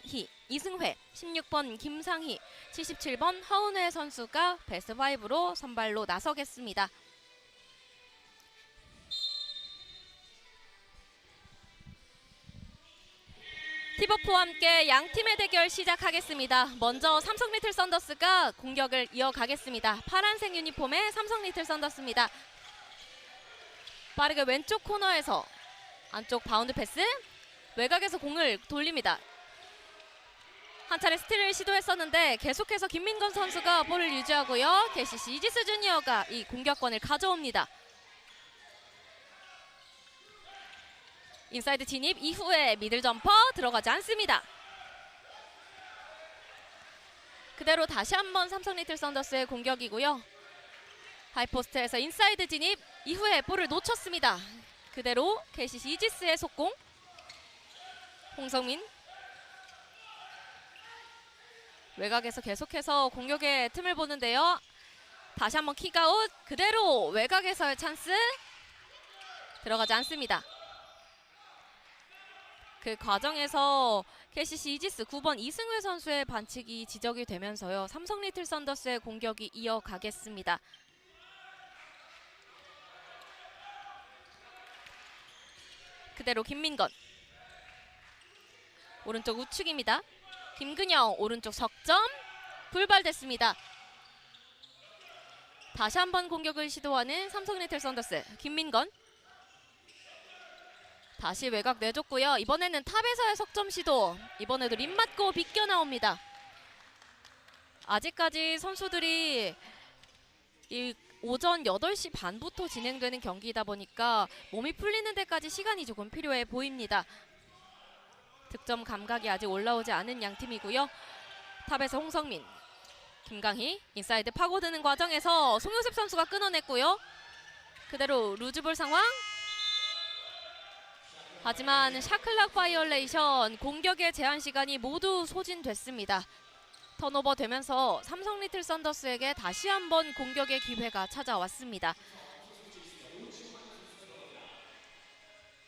김강희, 이승회, 16번 김상희, 77번 허은회 선수가 베스트 5로 선발로 나서겠습니다. 팁오프와 함께 양팀의 대결 시작하겠습니다. 먼저 삼성 리틀 썬더스가 공격을 이어가겠습니다. 파란색 유니폼의 삼성 리틀 썬더스입니다. 빠르게 왼쪽 코너에서 안쪽 바운드 패스, 외곽에서 공을 돌립니다. 한 차례 스틸을 시도했었는데 계속해서 김민건 선수가 볼을 유지하고요. KCC 이지스 주니어가 이 공격권을 가져옵니다. 인사이드 진입 이후에 미들 점퍼 들어가지 않습니다. 그대로 다시 한번 삼성 리틀 썬더스의 공격이고요. 하이포스트에서 인사이드 진입 이후에 볼을 놓쳤습니다. 그대로 KCC 이지스의 속공. 홍성민 외곽에서 계속해서 공격의 틈을 보는데요. 다시 한번 킥아웃. 그대로 외곽에서의 찬스. 들어가지 않습니다. 그 과정에서 KCC 이지스 9번 이승회 선수의 반칙이 지적이 되면서요. 삼성 리틀 썬더스의 공격이 이어가겠습니다. 그대로 김민건. 오른쪽 우측입니다. 김근영 오른쪽 석점. 불발됐습니다. 다시 한번 공격을 시도하는 삼성 리틀 썬더스. 김민건. 다시 외곽 내줬고요. 이번에는 탑에서의 석점 시도. 이번에도 림 맞고 비껴 나옵니다. 아직까지 선수들이 이 오전 8시 반부터 진행되는 경기이다 보니까 몸이 풀리는 데까지 시간이 조금 필요해 보입니다. 득점 감각이 아직 올라오지 않은 양 팀이고요. 탑에서 홍성민, 김강희 인사이드 파고드는 과정에서 송효셉 선수가 끊어냈고요. 그대로 루즈볼 상황. 하지만 샤클락 바이올레이션, 공격의 제한 시간이 모두 소진됐습니다. 턴오버 되면서 삼성 리틀 썬더스에게 다시 한번 공격의 기회가 찾아왔습니다.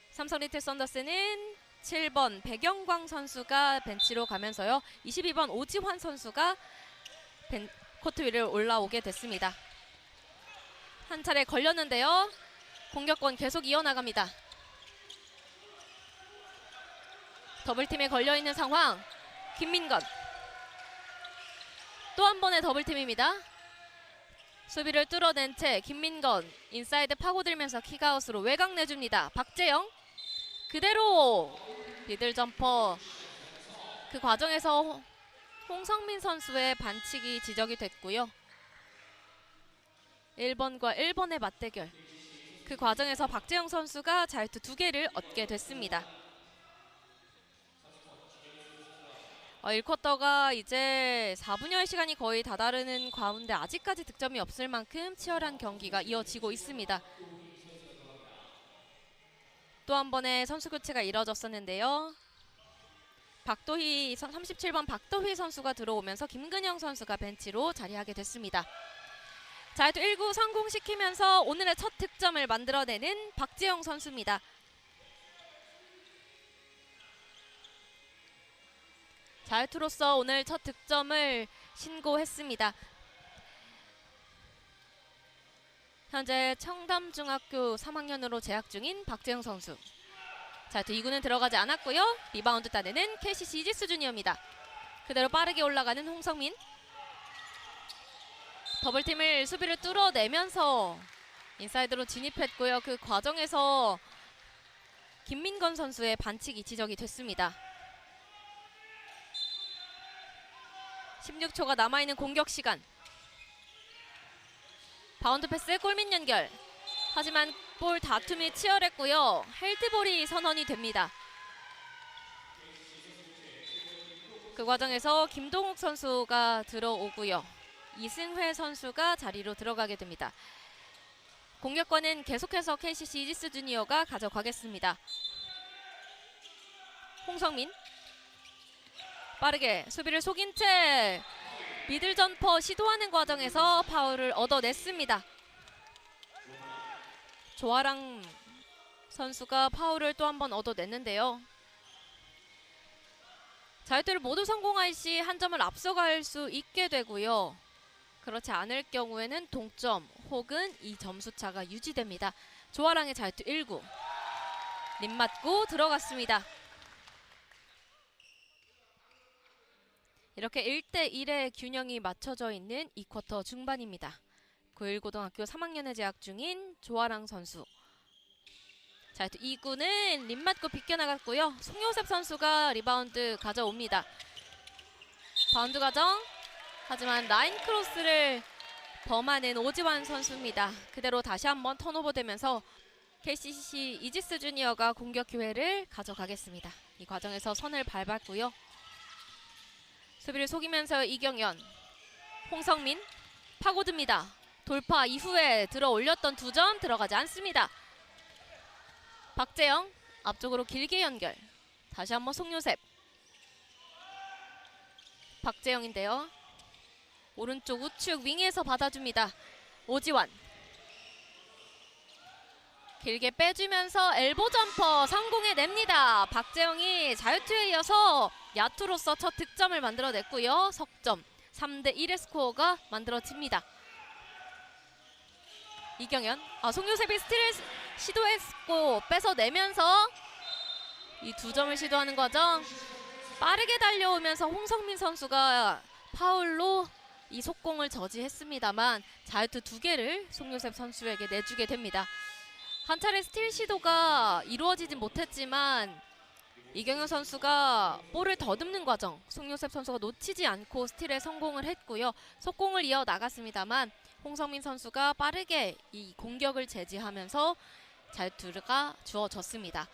삼성 리틀 썬더스는 7번 백영광 선수가 벤치로 가면서요. 22번 오지환 선수가 코트 위를 올라오게 됐습니다. 한 차례 걸렸는데요. 공격권 계속 이어나갑니다. 더블팀에 걸려있는 상황. 김민건. 또 한 번의 더블팀입니다. 수비를 뚫어낸 채 김민건 인사이드 파고들면서 킥아웃으로 외곽 내줍니다. 박재영. 그대로 미들 점퍼. 그 과정에서 홍성민 선수의 반칙이 지적이 됐고요. 1번과 1번의 맞대결. 그 과정에서 박재영 선수가 자유투 2개를 얻게 됐습니다. 1쿼터가 이제 4분여의 시간이 거의 다다르는 가운데 아직까지 득점이 없을 만큼 치열한 경기가 이어지고 있습니다. 또 한 번의 선수 교체가 이뤄졌었는데요. 박도희 37번 박도희 선수가 들어오면서 김근영 선수가 벤치로 자리하게 됐습니다. 자유투 1구 성공시키면서 오늘의 첫 득점을 만들어내는 박지영 선수입니다. 자유투로서 오늘 첫 득점을 신고했습니다. 현재 청담중학교 3학년으로 재학 중인 박재영 선수. 자유투 2구는 들어가지 않았고요. 리바운드 따내는 KCC 이지스 주니어입니다. 그대로 빠르게 올라가는 홍성민. 더블팀을 수비를 뚫어내면서 인사이드로 진입했고요. 그 과정에서 김민건 선수의 반칙이 지적이 됐습니다. 16초가 남아있는 공격 시간. 바운드 패스 골밑 연결. 하지만 볼 다툼이 치열했고요. 헤드볼이 선언이 됩니다. 그 과정에서 김동욱 선수가 들어오고요. 이승회 선수가 자리로 들어가게 됩니다. 공격권은 계속해서 KCC 이지스 주니어가 가져가겠습니다. 홍성민. 빠르게 수비를 속인 채 미들 점퍼 시도하는 과정에서 파울을 얻어냈습니다. 조아랑 선수가 파울을 또 한 번 얻어냈는데요. 자유투를 모두 성공할 시 한 점을 앞서갈 수 있게 되고요. 그렇지 않을 경우에는 동점 혹은 이 점수차가 유지됩니다. 조아랑의 자유투 1구. 림 맞고 들어갔습니다. 이렇게 1대1의 균형이 맞춰져 있는 2쿼터 중반입니다. 고일고등학교 3학년에 재학 중인 조아랑 선수. 자유투 2구는 림 맞고 비껴나갔고요. 송요셉 선수가 리바운드 가져옵니다. 바운드 가정. 하지만 라인 크로스를 범하는 오지환 선수입니다. 그대로 다시 한번 턴오버 되면서 KCC 이지스 주니어가 공격 기회를 가져가겠습니다. 이 과정에서 선을 밟았고요. 수비를 속이면서 이경연, 홍성민 파고듭니다. 돌파 이후에 들어 올렸던 2점 들어가지 않습니다. 박재영 앞쪽으로 길게 연결. 다시 한번 송요셉. 박재영인데요. 오른쪽 우측 윙에서 받아줍니다. 오지환. 길게 빼주면서 엘보 점퍼 성공해냅니다. 박재영이 자유투에 이어서 야투로서 첫 득점을 만들어냈고요. 석점 3대1의 스코어가 만들어집니다. 이경연, 송요셉이 스틸을 시도했고 뺏어내면서 이 2점을 시도하는 과정. 빠르게 달려오면서 홍성민 선수가 파울로 이 속공을 저지했습니다만 자유투 2개를 송요셉 선수에게 내주게 됩니다. 한 차례 스틸 시도가 이루어지진 못했지만 이경현 선수가 볼을 더듬는 과정 송요셉 선수가 놓치지 않고 스틸에 성공을 했고요. 속공을 이어 나갔습니다만 홍성민 선수가 빠르게 이 공격을 제지하면서 자유투가 주어졌습니다.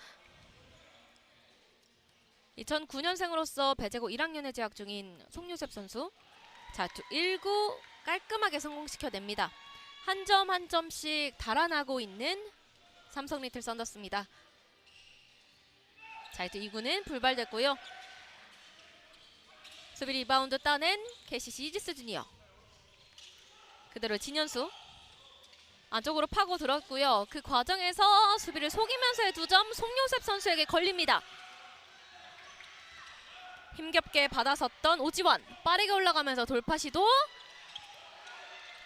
2009년생으로서 배제고 1학년에 재학 중인 송요셉 선수. 자유투 1구 깔끔하게 성공시켜냅니다. 한 점 한 점씩 달아나고 있는 삼성 리틀 썬더스입니다. 자유투 2구는 불발됐고요. 수비 리바운드 따낸 KCC 이지스 주니어. 그대로 진현수. 안쪽으로 파고 들었고요. 그 과정에서 수비를 속이면서의 2점 송요셉 선수에게 걸립니다. 힘겹게 받아섰던 오지환. 빠르게 올라가면서 돌파 시도.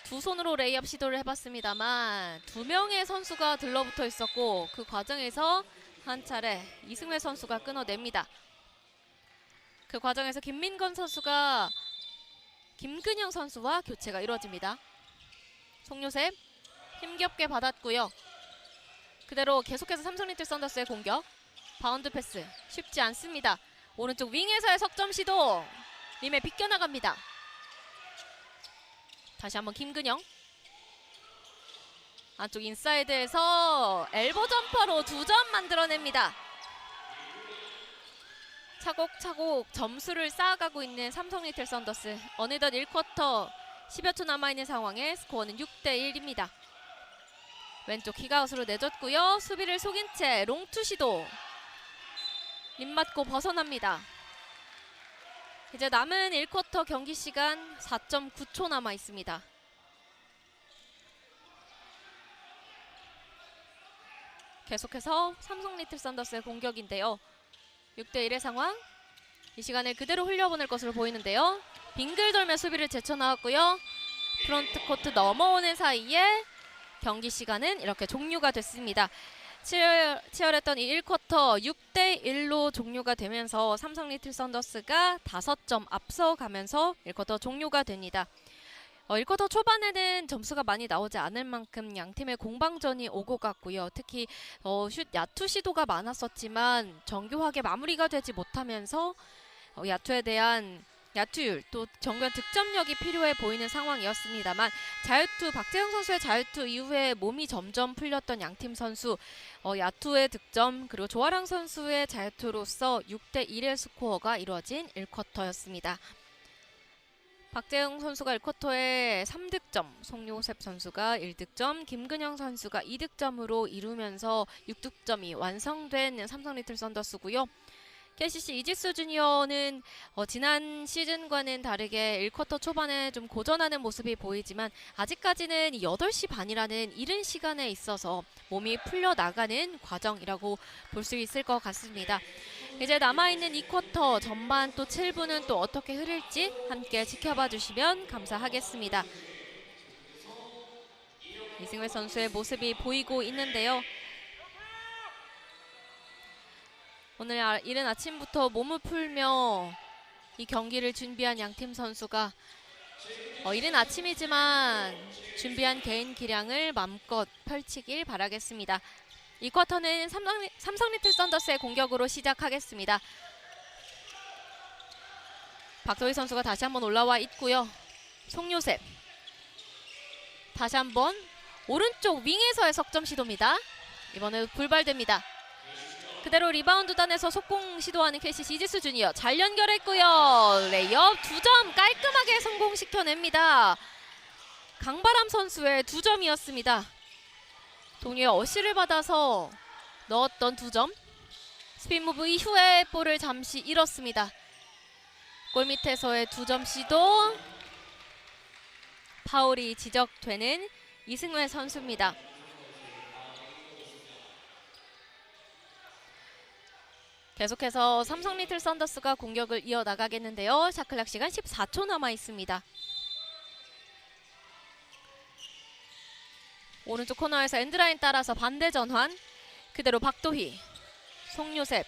두 손으로 레이업 시도를 해봤습니다만 2명의 선수가 들러붙어 있었고 그 과정에서 한 차례 이승회 선수가 끊어냅니다. 그 과정에서 김민건 선수가 김근영 선수와 교체가 이루어집니다. 송요셉 힘겹게 받았고요. 그대로 계속해서 삼성 리틀 썬더스의 공격. 바운드 패스 쉽지 않습니다. 오른쪽 윙에서의 석점 시도. 림에 비껴나갑니다. 다시 한번 김근영. 안쪽 인사이드에서 엘보 점퍼로 2점 만들어냅니다. 차곡차곡 점수를 쌓아가고 있는 삼성 리틀 썬더스. 어느덧 1쿼터 10여 초 남아있는 상황에 스코어는 6대1입니다. 왼쪽 킥아웃으로 내줬고요. 수비를 속인 채 롱투 시도. 림 맞고 벗어납니다. 이제 남은 1쿼터 경기 시간 4.9초 남아 있습니다. 계속해서 삼성 리틀 썬더스의 공격인데요. 6대1의 상황. 이 시간을 그대로 흘려보낼 것으로 보이는데요. 빙글 돌며 수비를 제쳐나왔고요. 프론트 코트 넘어오는 사이에 경기 시간은 이렇게 종료가 됐습니다. 치열했던 이 1쿼터 6대1로 종료가 되면서 삼성 리틀 썬더스가 5점 앞서가면서 1쿼터 종료가 됩니다. 1쿼터 초반에는 점수가 많이 나오지 않을 만큼 양 팀의 공방전이 오고 갔고요. 특히 야투 시도가 많았었지만 정교하게 마무리가 되지 못하면서 야투에 대한 야투율 또 정교한 득점력이 필요해 보이는 상황이었습니다만 자유투 박재영 선수의 자유투 이후에 몸이 점점 풀렸던 양팀 선수 야투의 득점 그리고 조아랑 선수의 자유투로서 6대1의 스코어가 이루어진 1쿼터였습니다. 박재영 선수가 1쿼터에 3득점, 송요셉 선수가 1득점, 김근영 선수가 2득점으로 이루면서 6득점이 완성된 삼성 리틀 썬더스고요. KCC 이지스 주니어는 지난 시즌과는 다르게 1쿼터 초반에 좀 고전하는 모습이 보이지만 아직까지는 8시 반이라는 이른 시간에 있어서 몸이 풀려나가는 과정이라고 볼 수 있을 것 같습니다. 이제 남아있는 2쿼터 전반 또 7분은 또 어떻게 흐를지 함께 지켜봐 주시면 감사하겠습니다. 이승회 선수의 모습이 보이고 있는데요. 오늘 이른 아침부터 몸을 풀며 이 경기를 준비한 양팀 선수가 이른 아침이지만 준비한 개인 기량을 마음껏 펼치길 바라겠습니다. 이 쿼터는 삼성 리틀 썬더스의 공격으로 시작하겠습니다. 박도희 선수가 다시 한번 올라와 있고요. 송요셉 다시 한번 오른쪽 윙에서의 석점 시도입니다. 이번에 불발됩니다. 그대로 리바운드 단에서 속공 시도하는 KCC 이지수 주니어 잘 연결했고요. 레이업 2점 깔끔하게 성공시켜냅니다. 강바람 선수의 2점이었습니다. 동료의 어시를 받아서 넣었던 2점. 스핀 무브 이후에 볼을 잠시 잃었습니다. 골 밑에서의 2점 시도. 파울이 지적되는 이승회 선수입니다. 계속해서 삼성 리틀 썬더스가 공격을 이어나가겠는데요. 샷클락 시간 14초 남아 있습니다. 오른쪽 코너에서 엔드라인 따라서 반대 전환. 그대로 박도희, 송요셉.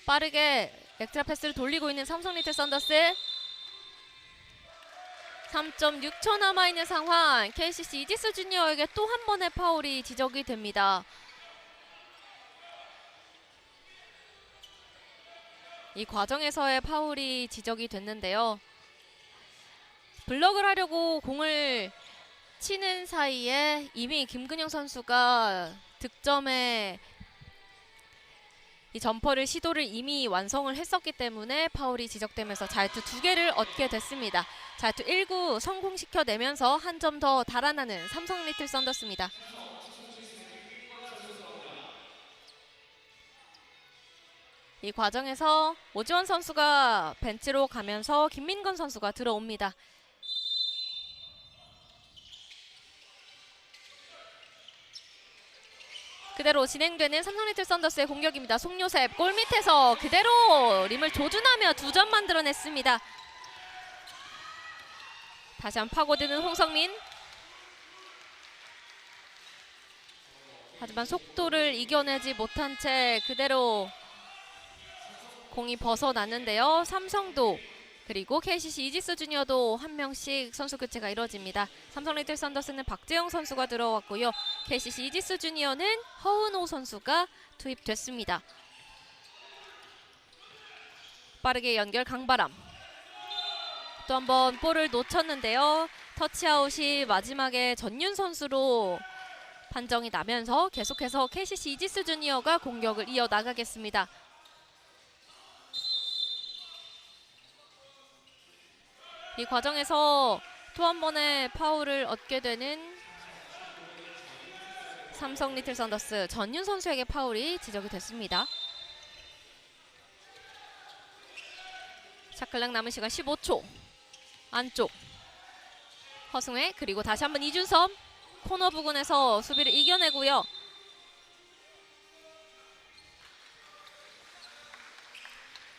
빠르게 엑스트라 패스를 돌리고 있는 삼성 리틀 썬더스. 3.6초 남아있는 상황. KCC 이지수 주니어에게 또 한 번의 파울이 지적이 됩니다. 이 과정에서의 파울이 지적이 됐는데요. 블럭을 하려고 공을 치는 사이에 이미 김근영 선수가 득점에 이 점퍼를 시도를 이미 완성을 했었기 때문에 파울이 지적되면서 자유투 2개를 얻게 됐습니다. 자유투 1구 성공시켜내면서 한 점 더 달아나는 삼성 리틀 썬더스입니다. 이 과정에서 오지원 선수가 벤치로 가면서 김민건 선수가 들어옵니다. 그대로 진행되는 삼성 리틀 썬더스의 공격입니다. 송요셉 골 밑에서 그대로 림을 조준하며 2점 만들어냈습니다. 다시 한번 파고드는 홍성민. 하지만 속도를 이겨내지 못한 채 그대로 공이 벗어났는데요. 삼성도 그리고 KCC 이지수 주니어도 한 명씩 선수 교체가 이뤄집니다. 삼성 리틀 썬더스는 박재영 선수가 들어왔고요. KCC 이지수 주니어는 허은호 선수가 투입됐습니다. 빠르게 연결 강바람. 또 한 번 볼을 놓쳤는데요. 터치아웃이 마지막에 전윤 선수로 판정이 나면서 계속해서 KCC 이지수 주니어가 공격을 이어나가겠습니다. 이 과정에서 또 한 번의 파울을 얻게 되는 삼성 리틀 썬더스. 전윤 선수에게 파울이 지적이 됐습니다. 샷클락 남은 시간 15초. 안쪽 허승회 그리고 다시 한번 이준섭. 코너 부근에서 수비를 이겨내고요.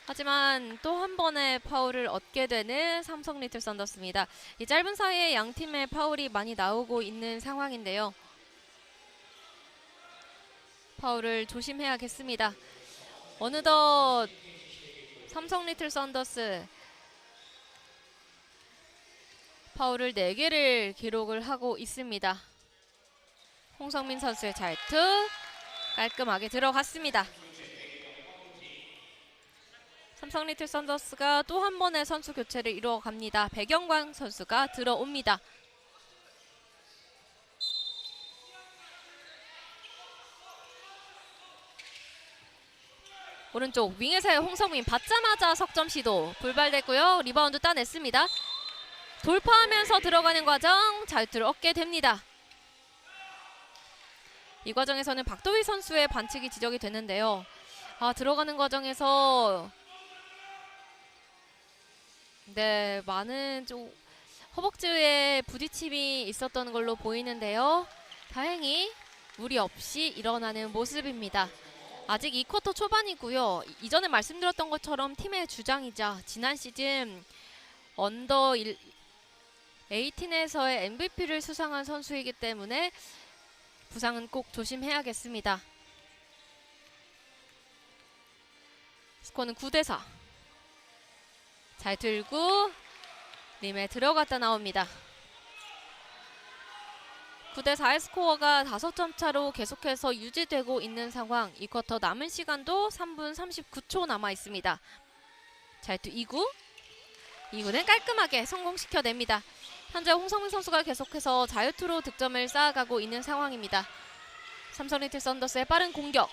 하지만 또 한 번의 파울을 얻게 되는 삼성 리틀 썬더스입니다. 이 짧은 사이에 양 팀의 파울이 많이 나오고 있는 상황인데요. 파울을 조심해야겠습니다. 어느덧 삼성 리틀 썬더스 파울을 4개를 기록을 하고 있습니다. 홍성민 선수의 자유투 깔끔하게 들어갔습니다. 삼성 리틀 썬더스가 또 한 번의 선수 교체를 이루어갑니다. 백영광 선수가 들어옵니다. 오른쪽 윙에서의 홍성민 받자마자 석점 시도 불발됐고요. 리바운드 따냈습니다. 돌파하면서 들어가는 과정 자유투를 얻게 됩니다. 이 과정에서는 박도희 선수의 반칙이 지적이 됐는데요. 들어가는 과정에서 많은 좀 허벅지에 부딪힘이 있었던 걸로 보이는데요. 다행히 무리 없이 일어나는 모습입니다. 아직 2쿼터 초반이고요. 이전에 말씀드렸던 것처럼 팀의 주장이자 지난 시즌 언더 18에서의 MVP를 수상한 선수이기 때문에 부상은 꼭 조심해야겠습니다. 스코어는 9대4. 잘 들고 림에 들어갔다 나옵니다. 9대4의 스코어가 5점 차로 계속해서 유지되고 있는 상황. 이 쿼터 남은 시간도 3분 39초 남아 있습니다. 잘 또 2구는 깔끔하게 성공시켜냅니다. 현재 홍성민 선수가 계속해서 자유투로 득점을 쌓아가고 있는 상황입니다. 삼성 리틀 썬더스의 빠른 공격.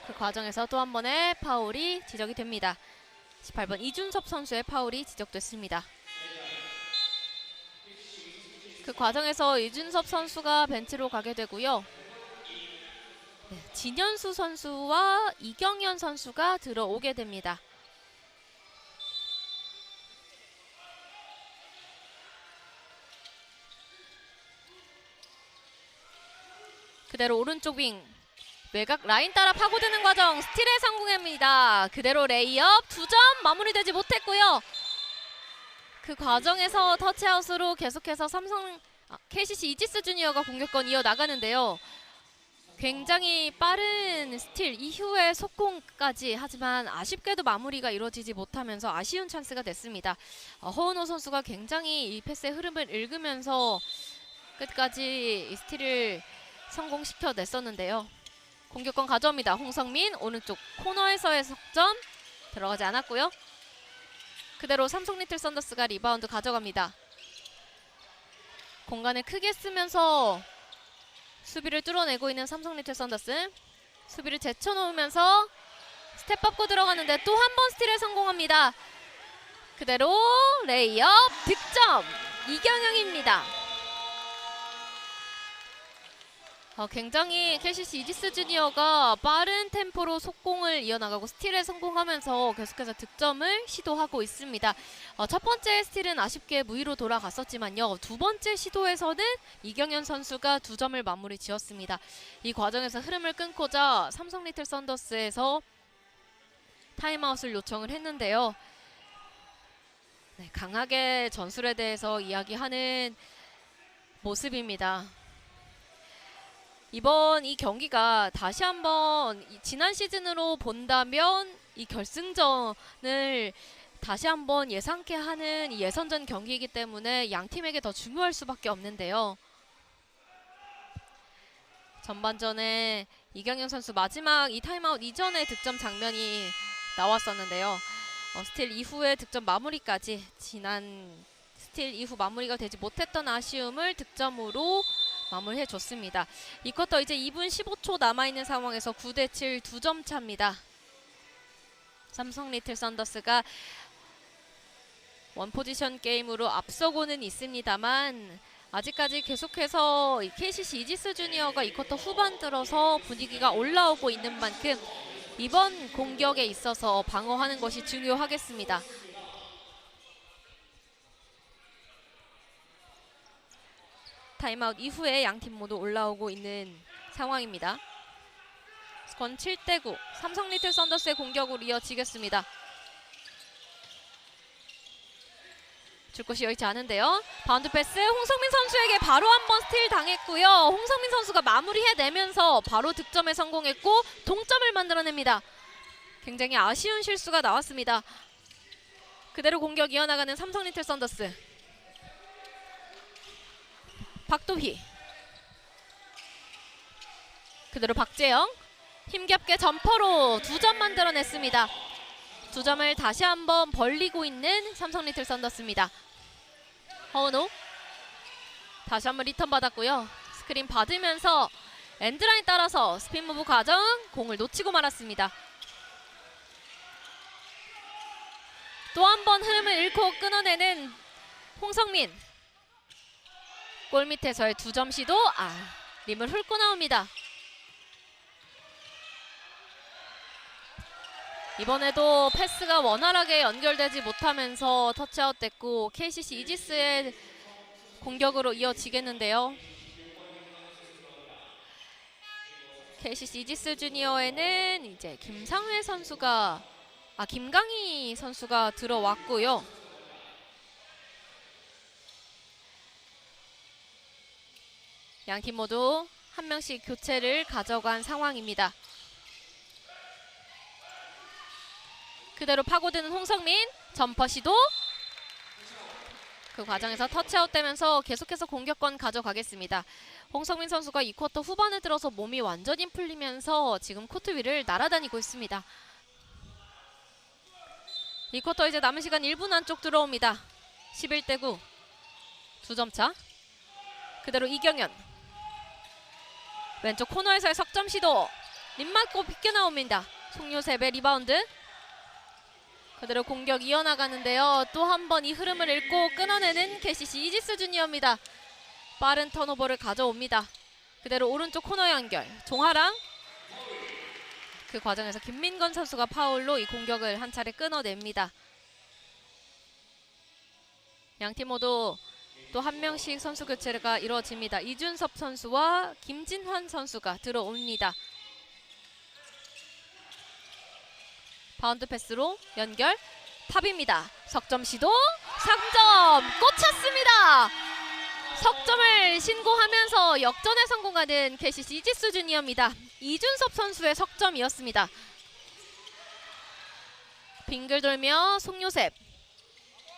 그 과정에서 또 한 번의 파울이 지적이 됩니다. 18번 이준섭 선수의 파울이 지적됐습니다. 그 과정에서 이준섭 선수가 벤치로 가게 되고요. 네, 진현수 선수와 이경현 선수가 들어오게 됩니다. 그대로 오른쪽 윙 외곽 라인 따라 파고드는 과정 스틸에 성공합니다. 그대로 레이업 2점 마무리되지 못했고요. 그 과정에서 터치아웃으로 계속해서 KCC 이지스 주니어가 공격권 이어나가는데요. 굉장히 빠른 스틸 이후에 속공까지 하지만 아쉽게도 마무리가 이루어지지 못하면서 아쉬운 찬스가 됐습니다. 허은호 선수가 굉장히 이 패스의 흐름을 읽으면서 끝까지 이 스틸을 성공시켜냈었는데요. 공격권 가져옵니다. 홍성민 오른쪽 코너에서의 석점 들어가지 않았고요. 그대로 삼성 리틀 썬더스가 리바운드 가져갑니다. 공간을 크게 쓰면서 수비를 뚫어내고 있는 삼성 리틀 썬더스. 수비를 제쳐놓으면서 스텝 밟고 들어가는데 또 한 번 스틸에 성공합니다. 그대로 레이업 득점 이경영입니다. 굉장히 KCC 이지스 주니어가 빠른 템포로 속공을 이어나가고 스틸에 성공하면서 계속해서 득점을 시도하고 있습니다. 첫 번째 스틸은 아쉽게 무위로 돌아갔었지만요. 두 번째 시도에서는 이경현 선수가 2점을 마무리 지었습니다. 이 과정에서 흐름을 끊고자 삼성 리틀 썬더스에서 타임아웃을 요청을 했는데요. 네, 강하게 전술에 대해서 이야기하는 모습입니다. 이번 이 경기가 다시 한번 지난 시즌으로 본다면 이 결승전을 다시 한번 예상케 하는 이 예선전 경기이기 때문에 양 팀에게 더 중요할 수밖에 없는데요. 전반전에 이경영 선수 마지막 이 타임아웃 이전에 득점 장면이 나왔었는데요. 스틸 이후의 득점 마무리까지 지난 스틸 이후 마무리가 되지 못했던 아쉬움을 득점으로 마무리해줬습니다. 이 쿼터 이제 2분 15초 남아있는 상황에서 9대7 2점 차입니다. 삼성 리틀 썬더스가 원포지션 게임으로 앞서고는 있습니다만 아직까지 계속해서 KCC 이지스 주니어가 이 쿼터 후반 들어서 분위기가 올라오고 있는 만큼 이번 공격에 있어서 방어하는 것이 중요하겠습니다. 타임아웃 이후에 양팀 모두 올라오고 있는 상황입니다. 스코어는 7대9 삼성 리틀 썬더스의 공격으로 이어지겠습니다. 줄 곳이 여의치 않은데요. 바운드 패스 홍성민 선수에게 바로 한번 스틸 당했고요. 홍성민 선수가 마무리해내면서 바로 득점에 성공했고 동점을 만들어냅니다. 굉장히 아쉬운 실수가 나왔습니다. 그대로 공격 이어나가는 삼성 리틀 썬더스. 박도희 그대로 박재영 힘겹게 점퍼로 2점 만들어냈습니다. 2점을 다시 한번 벌리고 있는 삼성 리틀 썬더스입니다. 허은호 다시 한번 리턴 받았고요. 스크린 받으면서 엔드라인 따라서 스핀 무브 과정 공을 놓치고 말았습니다. 또 한 번 흐름을 잃고 끊어내는 홍성민. 골 밑에서의 2점 시도 림을 훑고 나옵니다. 이번에도 패스가 원활하게 연결되지 못하면서 터치아웃 됐고 KCC 이지스의 공격으로 이어지겠는데요. KCC 이지스 주니어에는 이제 김강희 선수가 들어왔고요. 양 팀 모두 한 명씩 교체를 가져간 상황입니다. 그대로 파고드는 홍성민, 점퍼 시도. 그 과정에서 터치아웃 되면서 계속해서 공격권 가져가겠습니다. 홍성민 선수가 이 쿼터 후반에 들어서 몸이 완전히 풀리면서 지금 코트 위를 날아다니고 있습니다. 이 쿼터 이제 남은 시간 1분 안쪽 들어옵니다. 11대9. 2점 차. 그대로 이경현. 왼쪽 코너에서의 석점 시도. 림 맞고 비껴나옵니다. 송요셉의 리바운드. 그대로 공격 이어나가는데요. 또 한 번 이 흐름을 읽고 끊어내는 KCC 이지스 주니어입니다. 빠른 턴오버를 가져옵니다. 그대로 오른쪽 코너 연결. 종하랑. 그 과정에서 김민건 선수가 파울로 이 공격을 한 차례 끊어냅니다. 양팀 모두 또 한 명씩 선수 교체가 이루어집니다. 이준섭 선수와 김진환 선수가 들어옵니다. 바운드 패스로 연결. 탑입니다. 석점 시도. 3점 꽂혔습니다. 석점을 신고하면서 역전에 성공하는 KCC 이지스 주니어입니다. 이준섭 선수의 석점이었습니다. 빙글 돌며 송요셉.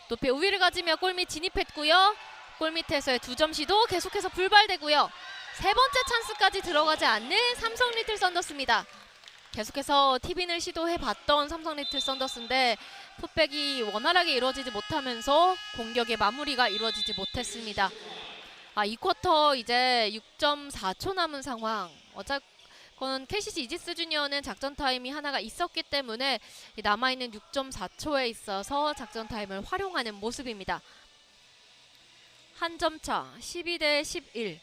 높이 우위를 가지며 골밑 진입했고요. 골밑에서의 2점 시도 계속해서 불발되고요. 세 번째 찬스까지 들어가지 않는 삼성 리틀 썬더스입니다. 계속해서 티빈을 시도해봤던 삼성 리틀 썬더스인데 풋백이 원활하게 이루어지지 못하면서 공격의 마무리가 이루어지지 못했습니다. 이 쿼터 이제 6.4초 남은 상황. 어쨌건 KCC 이지스 주니어는 작전 타임이 하나가 있었기 때문에 남아있는 6.4초에 있어서 작전 타임을 활용하는 모습입니다. 한 점 차 12대11.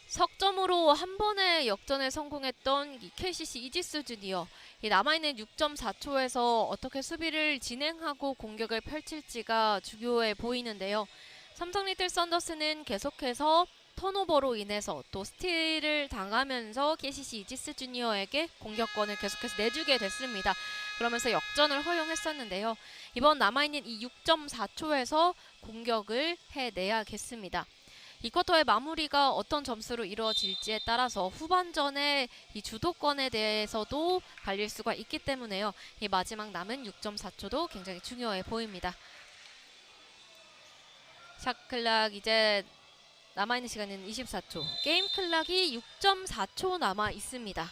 석점으로 한 번의 역전에 성공했던 이 KCC 이지스 주니어. 이 남아있는 6.4초에서 어떻게 수비를 진행하고 공격을 펼칠지가 중요해 보이는데요. 삼성 리틀 썬더스는 계속해서 턴오버로 인해서 또 스틸을 당하면서 KCC 이지스 주니어에게 공격권을 계속해서 내주게 됐습니다. 그러면서 역전을 허용했었는데요. 이번 남아있는 이 6.4초에서 공격을 해내야겠습니다. 이 쿼터의 마무리가 어떤 점수로 이루어질지에 따라서 후반전의 이 주도권에 대해서도 갈릴 수가 있기 때문에요. 이 마지막 남은 6.4초도 굉장히 중요해 보입니다. 샷 클락 이제 남아있는 시간은 24초. 게임 클락이 6.4초 남아 있습니다.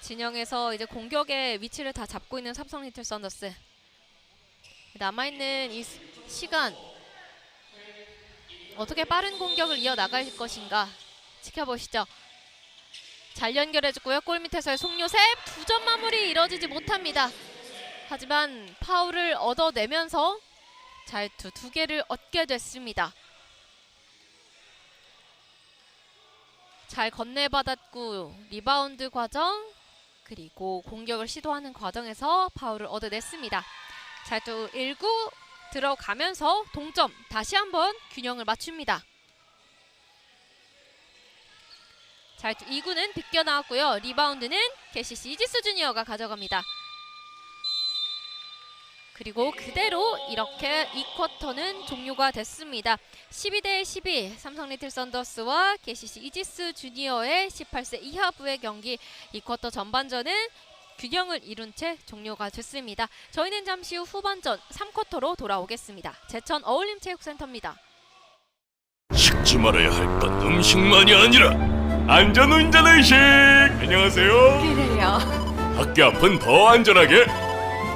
진영에서 이제 공격의 위치를 다 잡고 있는 삼성 리틀 썬더스. 남아있는 이 시간 어떻게 빠른 공격을 이어나갈 것인가 지켜보시죠. 잘 연결해주고요. 골밑에서의 송요셉 2점 마무리 이뤄지지 못합니다. 하지만 파울을 얻어내면서 자유투 2개를 얻게 됐습니다. 잘 건네받았고 리바운드 과정 그리고 공격을 시도하는 과정에서 파울을 얻어냈습니다. 자유투 1구 들어가면서 동점. 다시 한번 균형을 맞춥니다. 자유투 2구는 비껴나왔고요. 리바운드는 KCC 이지스 주니어가 가져갑니다. 그리고 그대로 이렇게 이 쿼터는 종료가 됐습니다. 12대12 삼성 리틀 썬더스와 KCC 이지스 주니어의 18세 이하부의 경기. 이 쿼터 전반전은 균형을 이룬 채 종료가 됐습니다. 저희는 잠시 후 후반전 3쿼터로 돌아오겠습니다. 제천 어울림체육센터입니다. 식지 말아야 할 건 음식만이 아니라 안전운전의식! 안녕하세요. 그래요. 학교 앞은 더 안전하게.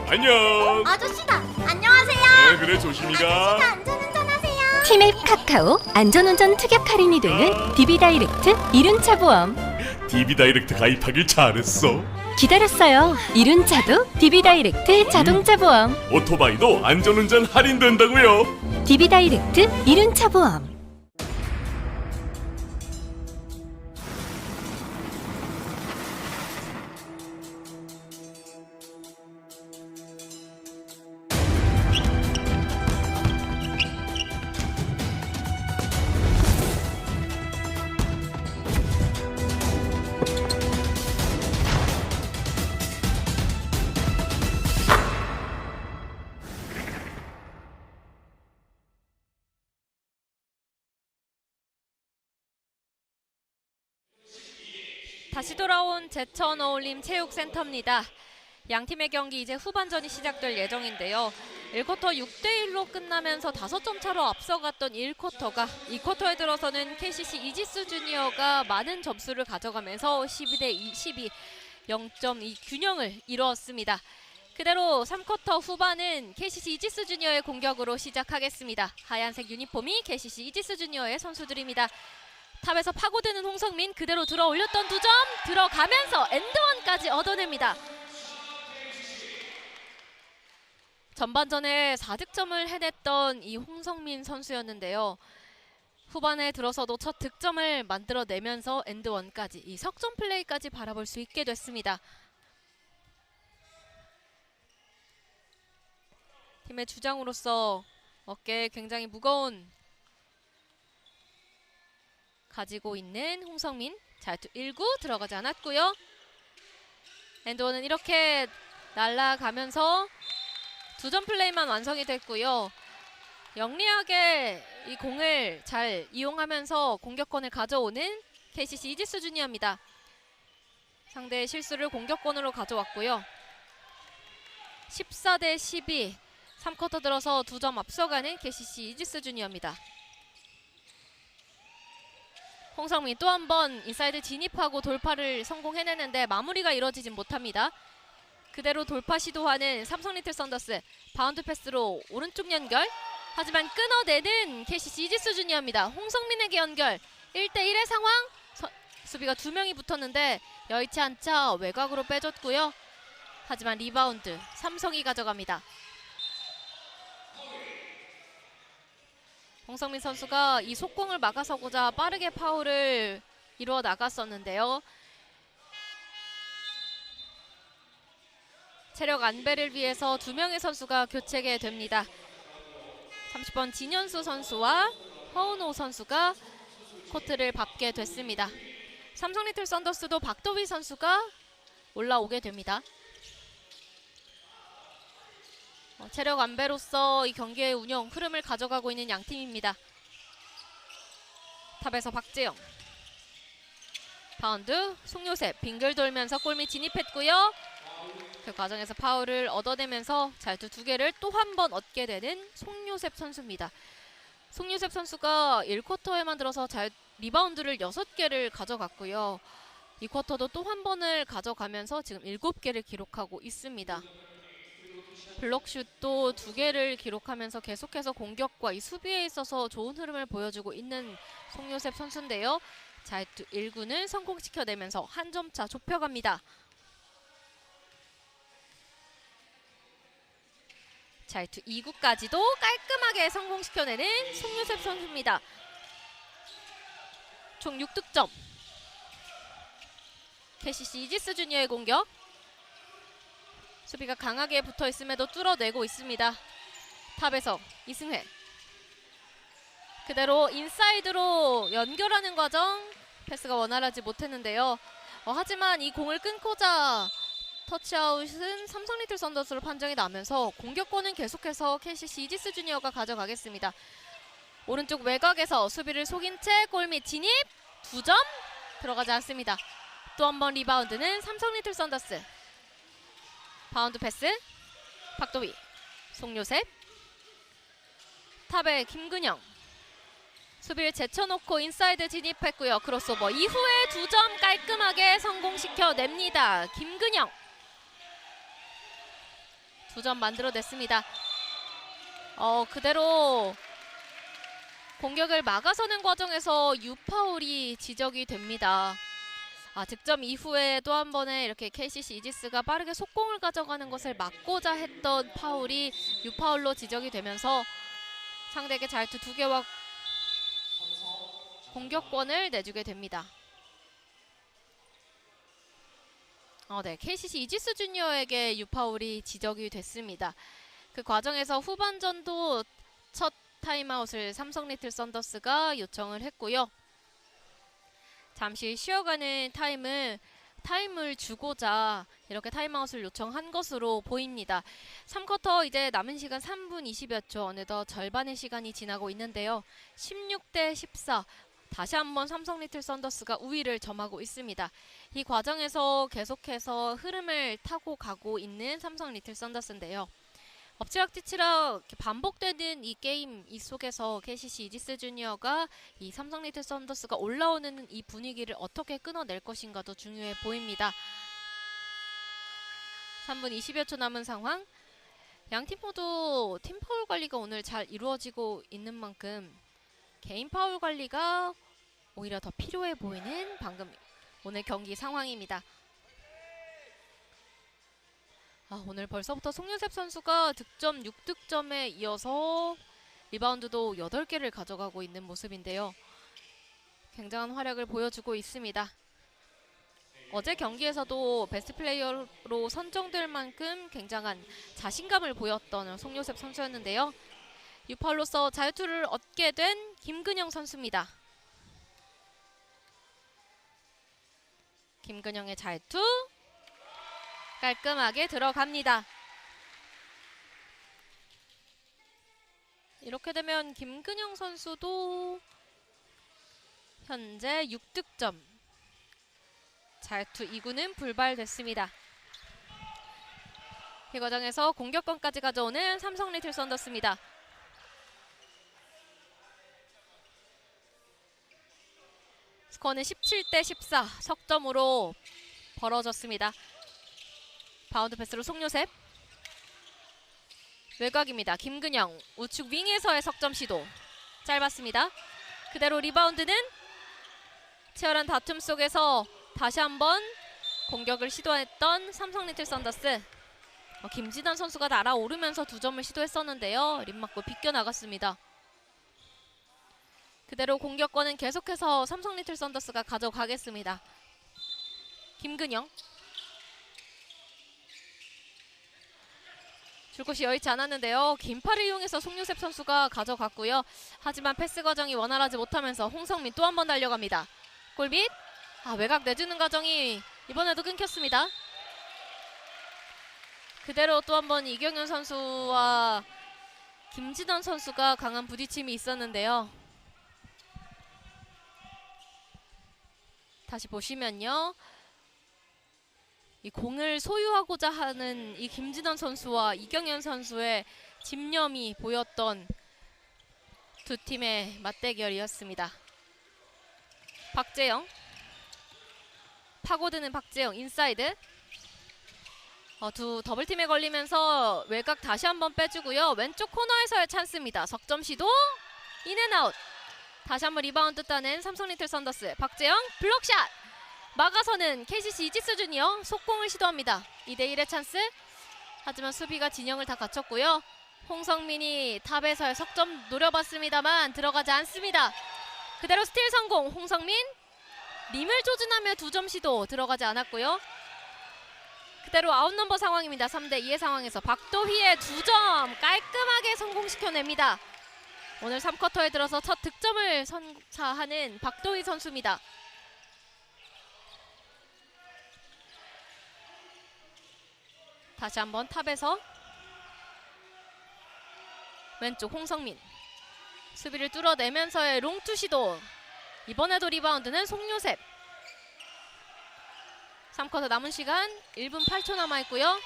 안녕. 아저씨다. 안녕하세요. 네, 그래 조심히 가. 아저씨다. 안전운전하세요. 티맵 카카오 안전운전 특약 할인이 되는 DB다이렉트 이륜차 보험. DB다이렉트 가입하길 잘했어. 기다렸어요. 이륜차도 DB다이렉트 자동차 보험. 오토바이도 안전운전 할인된다고요. DB다이렉트 이륜차 보험. 다시 돌아온 제천 어울림 체육센터입니다. 양 팀의 경기 이제 후반전이 시작될 예정인데요. 1쿼터 6대1로 끝나면서 5점 차로 앞서갔던 1쿼터가 2쿼터에 들어서는 KCC 이지스 주니어가 많은 점수를 가져가면서 12대 12, 0.2 균형을 이루었습니다. 그대로 3쿼터 후반은 KCC 이지스 주니어의 공격으로 시작하겠습니다. 하얀색 유니폼이 KCC 이지스 주니어의 선수들입니다. 탑에서 파고드는 홍성민, 그대로 들어 올렸던 2점 들어가면서 엔드원까지 얻어냅니다. 전반전에 4득점을 해냈던 이 홍성민 선수였는데요. 후반에 들어서도 첫 득점을 만들어내면서 엔드원까지, 이 석점 플레이까지 바라볼 수 있게 됐습니다. 팀의 주장으로서 어깨에 굉장히 무거운 가지고 있는 홍성민. 자, 1구 들어가지 않았고요. 엔드원은 이렇게 날아가면서 2점 플레이만 완성이 됐고요. 영리하게 이 공을 잘 이용하면서 공격권을 가져오는 KCC 이지스 주니어입니다. 상대의 실수를 공격권으로 가져왔고요. 14대 12, 3쿼터 들어서 2점 앞서가는 KCC 이지스 주니어입니다. 홍성민 또 한 번 인사이드 진입하고 돌파를 성공해내는데 마무리가 이루어지진 못합니다. 그대로 돌파 시도하는 삼성 리틀 썬더스. 바운드 패스로 오른쪽 연결. 하지만 끊어내는 KCC 이지스 주니어입니다. 홍성민에게 연결. 1대1의 상황. 수비가 2명이 붙었는데 여의치 않자 외곽으로 빼줬고요. 하지만 리바운드 삼성이 가져갑니다. 홍성민 선수가 이 속공을 막아서고자 빠르게 파울을 이루어 나갔었는데요. 체력 안배를 위해서 2명의 선수가 교체가 됩니다. 30번 진현수 선수와 허은호 선수가 코트를 밟게 됐습니다. 삼성 리틀 썬더스도 박도휘 선수가 올라오게 됩니다. 체력 안배로서 이 경기의 운영 흐름을 가져가고 있는 양 팀입니다. 탑에서 박재영. 바운드 송요셉 빙글 돌면서 골밑 진입했고요. 그 과정에서 파울을 얻어내면서 자유투 2개를 또 한 번 얻게 되는 송요셉 선수입니다. 송요셉 선수가 1쿼터에만 들어서 리바운드를 6개를 가져갔고요. 2쿼터도 또 한 번을 가져가면서 지금 7개를 기록하고 있습니다. 블록슛도 2개를 기록하면서 계속해서 공격과 이 수비에 있어서 좋은 흐름을 보여주고 있는 송요셉 선수인데요. 자유투 1구는 성공시켜내면서 한 점 차 좁혀갑니다. 자유투 2구까지도 깔끔하게 성공시켜내는 송요셉 선수입니다. 총 6득점. KCC 이지스 주니어의 공격. 수비가 강하게 붙어있음에도 뚫어내고 있습니다. 탑에서 이승회. 그대로 인사이드로 연결하는 과정. 패스가 원활하지 못했는데요. 하지만 이 공을 끊고자 터치아웃은 삼성 리틀 썬더스로 판정이 나면서 공격권은 계속해서 KCC 이지스 주니어가 가져가겠습니다. 오른쪽 외곽에서 수비를 속인 채 골밑 진입. 2점 들어가지 않습니다. 또 한 번 리바운드는 삼성 리틀 썬더스. 바운드 패스. 박도휘. 송요셉. 탑에 김근영. 수비를 제쳐놓고 인사이드 진입했고요. 크로스오버 이후에 2점 깔끔하게 성공시켜냅니다. 김근영. 2점 만들어냈습니다. 그대로 공격을 막아서는 과정에서 유파울이 지적이 됩니다. 득점 이후에 또 한 번에 이렇게 KCC 이지스가 빠르게 속공을 가져가는 것을 막고자 했던 파울이 유파울로 지적이 되면서 상대에게 자유투 2개와 공격권을 내주게 됩니다. 네, KCC 이지스 주니어에게 유파울이 지적이 됐습니다. 그 과정에서 후반전도 첫 타임아웃을 삼성 리틀 썬더스가 요청을 했고요. 잠시 쉬어가는 타임을 주고자 이렇게 타임아웃을 요청한 것으로 보입니다. 3쿼터 이제 남은 시간 3분 20여 초. 어느덧 절반의 시간이 지나고 있는데요. 16대 14. 다시 한번 삼성 리틀 썬더스가 우위를 점하고 있습니다. 이 과정에서 계속해서 흐름을 타고 가고 있는 삼성 리틀 썬더스인데요. 엎치락뒤치락 이렇게 반복되는 이 게임 이 속에서 KCC 이지스 주니어가 이 삼성 리틀 썬더스가 올라오는 이 분위기를 어떻게 끊어낼 것인가도 중요해 보입니다. 3분 20여 초 남은 상황. 양 팀 모두 팀 파울 관리가 오늘 잘 이루어지고 있는 만큼 개인 파울 관리가 오히려 더 필요해 보이는 방금 오늘 경기 상황입니다. 오늘 벌써부터 송윤셉 선수가 득점 6득점에 이어서 리바운드도 8개를 가져가고 있는 모습인데요. 굉장한 활약을 보여주고 있습니다. 어제 경기에서도 베스트 플레이어로 선정될 만큼 굉장한 자신감을 보였던 송윤셉 선수였는데요. 유파울로서 자유투를 얻게 된 김근영 선수입니다. 김근영의 자유투 깔끔하게 들어갑니다. 이렇게 되면 김근영 선수도 현재 6득점. 자유투 2구는 불발됐습니다. 이 과정에서 공격권까지 가져오는 삼성 리틀 썬더스입니다. 스코어는 17대 14 석점으로 벌어졌습니다. 바운드 패스로 송요셉. 외곽입니다. 김근영 우측 윙에서의 석점 시도 짧았습니다. 그대로 리바운드는 치열한 다툼 속에서 다시 한번 공격을 시도했던 삼성 리틀 썬더스. 김진환 선수가 날아오르면서 2점을 시도했었는데요. 림 맞고 비껴나갔습니다. 그대로 공격권은 계속해서 삼성 리틀 썬더스가 가져가겠습니다. 김근영. 줄 곳이 여의치 않았는데요. 긴 팔을 이용해서 송유셉 선수가 가져갔고요. 하지만 패스 과정이 원활하지 못하면서 홍성민 또 한 번 달려갑니다. 골밑. 외곽 내주는 과정이 이번에도 끊겼습니다. 그대로 또 한 번 이경현 선수와 김진원 선수가 강한 부딪힘이 있었는데요. 다시 보시면요. 이 공을 소유하고자 하는 이 김진원 선수와 이경현 선수의 집념이 보였던 두 팀의 맞대결이었습니다. 박재영. 파고드는 박재영 인사이드. 두 더블팀에 걸리면서 외곽 다시 한번 빼주고요. 왼쪽 코너에서의 찬스입니다. 석점 시도 인앤아웃. 다시 한번 리바운드 따낸 삼성 리틀 썬더스. 박재영 블록샷. 막아서는 KCC 이지스 주니어 속공을 시도합니다. 2대1의 찬스. 하지만 수비가 진영을 다 갖췄고요. 홍성민이 탑에서의 석점 노려봤습니다만 들어가지 않습니다. 그대로 스틸 성공. 홍성민 림을 조준하며 2점 시도 들어가지 않았고요. 그대로 아웃 넘버 상황입니다. 3대2의 상황에서 박도희의 2점 깔끔하게 성공시켜냅니다. 오늘 3쿼터에 들어서 첫 득점을 선사하는 박도희 선수입니다. 다시 한번 탑에서 왼쪽 홍성민 수비를 뚫어내면서의 롱투 시도. 이번에도 리바운드는 송요셉. 3쿼터 남은 시간 1분 8초 남아있고요.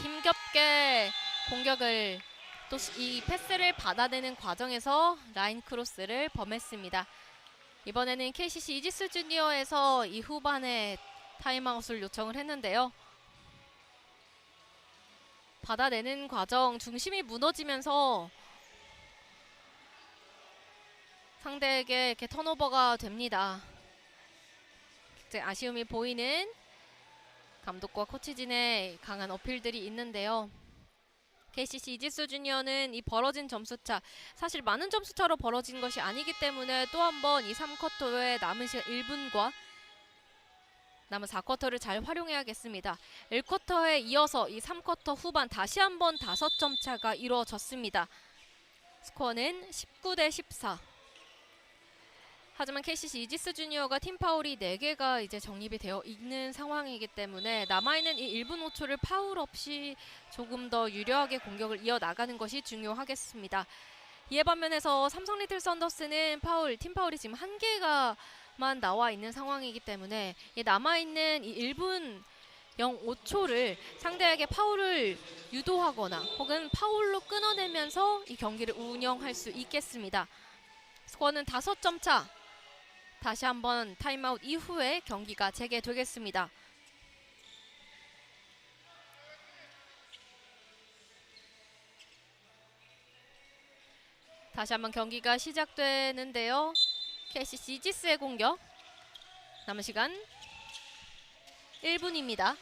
힘겹게 공격을 또 이 패스를 받아내는 과정에서 라인 크로스를 범했습니다. 이번에는 KCC 이지스 주니어에서 이 후반에 타임아웃을 요청을 했는데요. 받아내는 과정 중심이 무너지면서 상대에게 이렇게 턴오버가 됩니다. 이제 아쉬움이 보이는 감독과 코치진의 강한 어필들이 있는데요. KCC 이지스 주니어는 이 벌어진 점수차, 사실 많은 점수차로 벌어진 것이 아니기 때문에 또 한 번 이 3쿼터의 남은 시간 1분과 남은 4쿼터를 잘 활용해야겠습니다. 1쿼터에 이어서 이 3쿼터 후반 다시 한번 5점 차가 이루어졌습니다. 스코어는 19대 14. 하지만 KCC 이지스 주니어가 팀 파울이 4개가 이제 정립이 되어 있는 상황이기 때문에 남아있는 이 1분 5초를 파울 없이 조금 더 유려하게 공격을 이어나가는 것이 중요하겠습니다. 이에 반면에서 삼성 리틀 썬더스는 팀 파울이 지금 1개가만 나와 있는 상황이기 때문에 이 남아있는 이 1분 0.5초를 상대에게 파울을 유도하거나 혹은 파울로 끊어내면서 이 경기를 운영할 수 있겠습니다. 스코어는 5점 차. 다시 한번 타임아웃 이후에 경기가 재개되겠습니다. 다시 한번 경기가 시작되는데요. KCC 이지스의 공격. 남은 시간 1분입니다.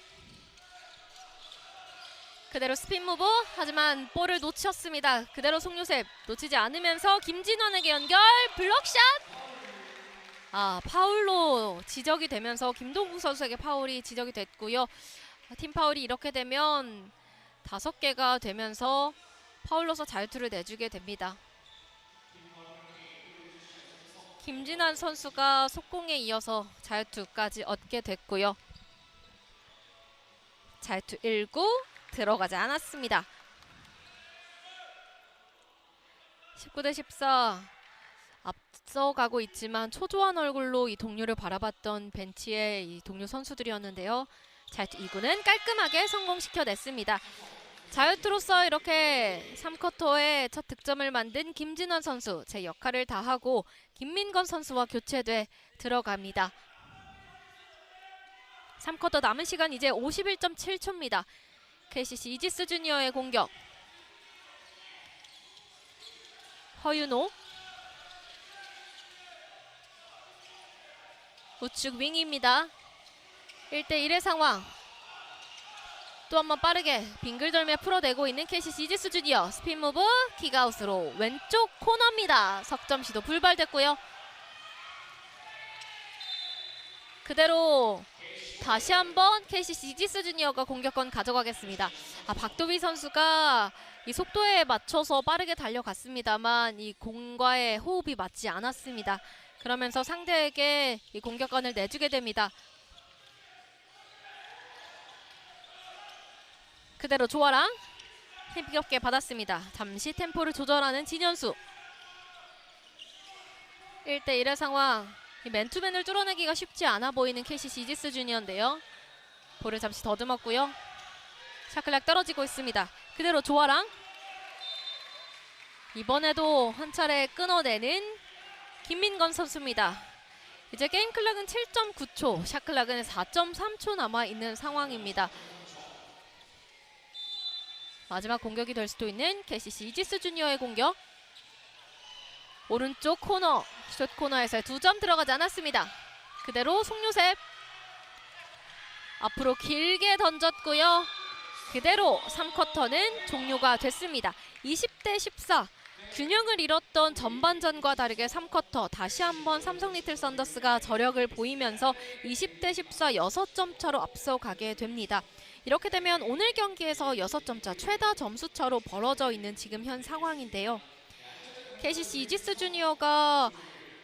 그대로 스핀 무브, 하지만 볼을 놓쳤습니다. 그대로 송요셉 놓치지 않으면서 김진원에게 연결, 블록샷! 파울로 지적이 되면서 김동국 선수에게 파울이 지적이 됐고요. 팀 파울이 이렇게 되면 5개가 되면서 파울로서 자유투를 내주게 됩니다. 김진환 선수가 속공에 이어서 자유투까지 얻게 됐고요. 자유투 1구 들어가지 않았습니다. 19대14 앞서가고 있지만 초조한 얼굴로 이 동료를 바라봤던 벤치의 이 동료 선수들이었는데요. 자유투 2구는 깔끔하게 성공시켜냈습니다. 자유투로서 이렇게 3쿼터에 첫 득점을 만든 김진원 선수, 제 역할을 다하고 김민건 선수와 교체돼 들어갑니다. 3쿼터 남은 시간 이제 51.7초입니다. KCC 이지스 주니어의 공격. 허윤호. 우측 윙입니다. 1대1의 상황. 또 한 번 빠르게 빙글 돌며 풀어내고 있는 KCC 이지스 주니어. 스핀 무브, 킥아웃으로 왼쪽 코너입니다. 석점 시도 불발됐고요. 그대로 다시 한번 KCC 이지스 주니어가 공격권 가져가겠습니다. 박도비 선수가 이 속도에 맞춰서 빠르게 달려갔습니다만 이 공과의 호흡이 맞지 않았습니다. 그러면서 상대에게 이 공격권을 내주게 됩니다. 그대로 조아랑 힘겹게 받았습니다. 잠시 템포를 조절하는 진현수. 1대1의 상황. 이 맨투맨을 뚫어내기가 쉽지 않아 보이는 KCC 이지스 주니어인데요. 볼을 잠시 더듬었고요. 샤클락 떨어지고 있습니다. 그대로 조아랑. 이번에도 한 차례 끊어내는 김민건 선수입니다. 이제 게임 클락은 7.9초, 샤클락은 4.3초 남아있는 상황입니다. 마지막 공격이 될 수도 있는 KCC 이지스 주니어의 공격. 오른쪽 코너, 숏 코너에서 2점 들어가지 않았습니다. 그대로 송요셉. 앞으로 길게 던졌고요. 그대로 3쿼터는 종료가 됐습니다. 20대14. 균형을 잃었던 전반전과 다르게 3쿼터 다시 한번 삼성 리틀 썬더스가 저력을 보이면서 20대14 6점 차로 앞서가게 됩니다. 이렇게 되면 오늘 경기에서 6점 차 최다 점수차로 벌어져 있는 지금 현 상황인데요. KCC 이지스 주니어가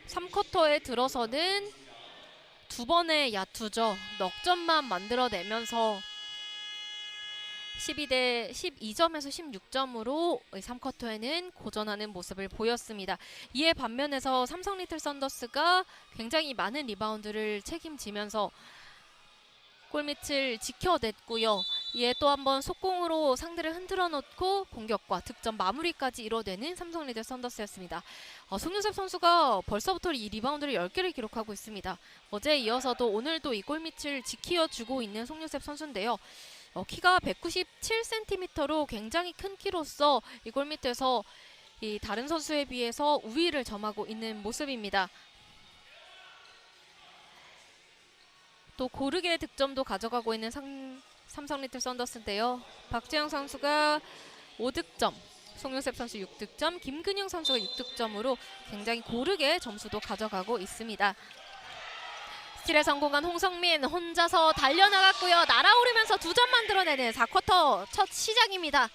3쿼터에 들어서는 2번의 야투죠. 넉점만 만들어내면서 12점에서 16점으로 3쿼터에는 고전하는 모습을 보였습니다. 이에 반면에서 삼성 리틀 썬더스가 굉장히 많은 리바운드를 책임지면서 골밑을 지켜냈고요. 이에 또 한번 속공으로 상대를 흔들어 놓고 공격과 득점 마무리까지 이뤄내는 삼성 리틀 썬더스였습니다. 송유섭 선수가 벌써부터 이 리바운드를 10개를 기록하고 있습니다. 어제에 이어서도 오늘도 이 골밑을 지켜주고 있는 송유섭 선수인데요. 키가 197cm로 굉장히 큰 키로서 이 골밑에서 이 다른 선수에 비해서 우위를 점하고 있는 모습입니다. 또 고르게 득점도 가져가고 있는 삼성 리틀 썬더스인데요. 박재영 선수가 5득점, 송요셉 선수 6득점, 김근영 선수가 6득점으로 굉장히 고르게 점수도 가져가고 있습니다. 스틸에 성공한 홍성민 혼자서 달려나갔고요. 날아오르면서 2점 만들어내는 4쿼터 첫 시작입니다.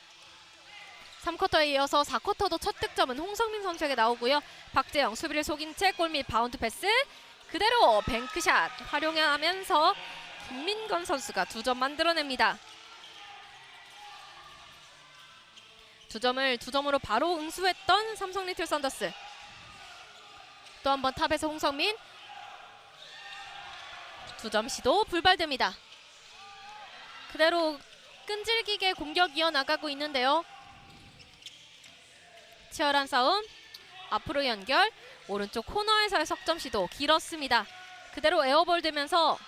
3쿼터에 이어서 4쿼터도 첫 득점은 홍성민 선수에게 나오고요. 박재영 수비를 속인 채 골밑 바운드 패스. 그대로 뱅크샷 활용하면서 김민건 선수가 2점 만들어냅니다. 두 점으로 바로 응수했던 삼성 리틀 썬더스. 또 한 번 탑에서 홍성민. 두 점 시도 불발됩니다. 그대로 끈질기게 공격 이어나가고 있는데요. 치열한 싸움. 앞으로 연결. 오른쪽 코너에서의 석점 시도 길었습니다. 그대로 에어볼 되면서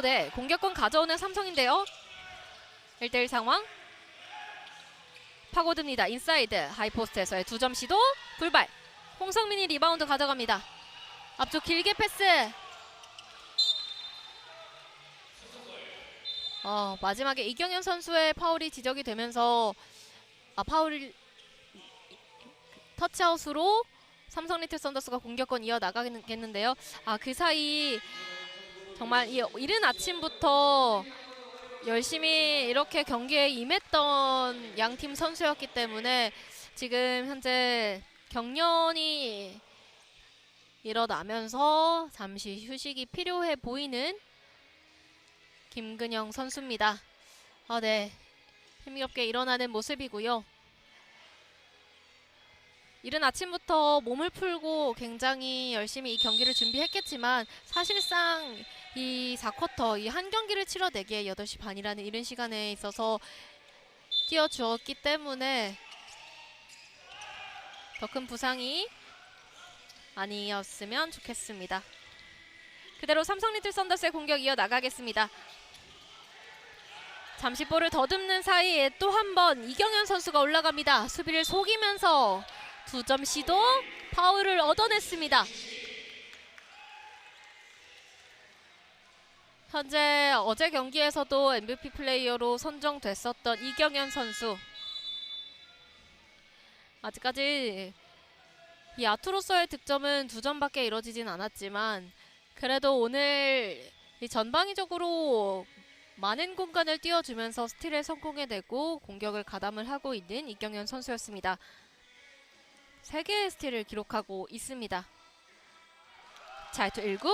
네, 공격권 가져오는 삼성인데요. 1대1 상황. 파고듭니다. 인사이드 하이포스트에서의 두 점 시도 불발. 홍성민이 리바운드 가져갑니다. 앞쪽 길게 패스. 마지막에 이경현 선수의 파울이 지적이 되면서 파울 터치아웃으로 삼성 리틀 썬더스가 공격권 이어나가겠는데요. 그 사이 정말 이른 아침부터 열심히 이렇게 경기에 임했던 양팀 선수였기 때문에 지금 현재 경련이 일어나면서 잠시 휴식이 필요해 보이는 김근영 선수입니다. 네, 힘겹게 일어나는 모습이고요. 이른 아침부터 몸을 풀고 굉장히 열심히 이 경기를 준비했겠지만 사실상 이 4쿼터, 이 한 경기를 치러내기에 8시 반이라는 이른 시간에 있어서 뛰어주었기 때문에 더 큰 부상이 아니었으면 좋겠습니다. 그대로 삼성 리틀 썬더스의 공격 이어나가겠습니다. 잠시 볼을 더듬는 사이에 또 한 번 이경현 선수가 올라갑니다. 수비를 속이면서 두 점 시도 파울을 얻어냈습니다. 현재 어제 경기에서도 MVP 플레이어로 선정됐었던 이경현 선수. 아직까지 이 아투로서의 득점은 2점밖에 이뤄지진 않았지만 그래도 오늘 이 전방위적으로 많은 공간을 띄워주면서 스틸에 성공해내고 공격을 가담을 하고 있는 이경현 선수였습니다. 3개의 스틸을 기록하고 있습니다. 자유투 1구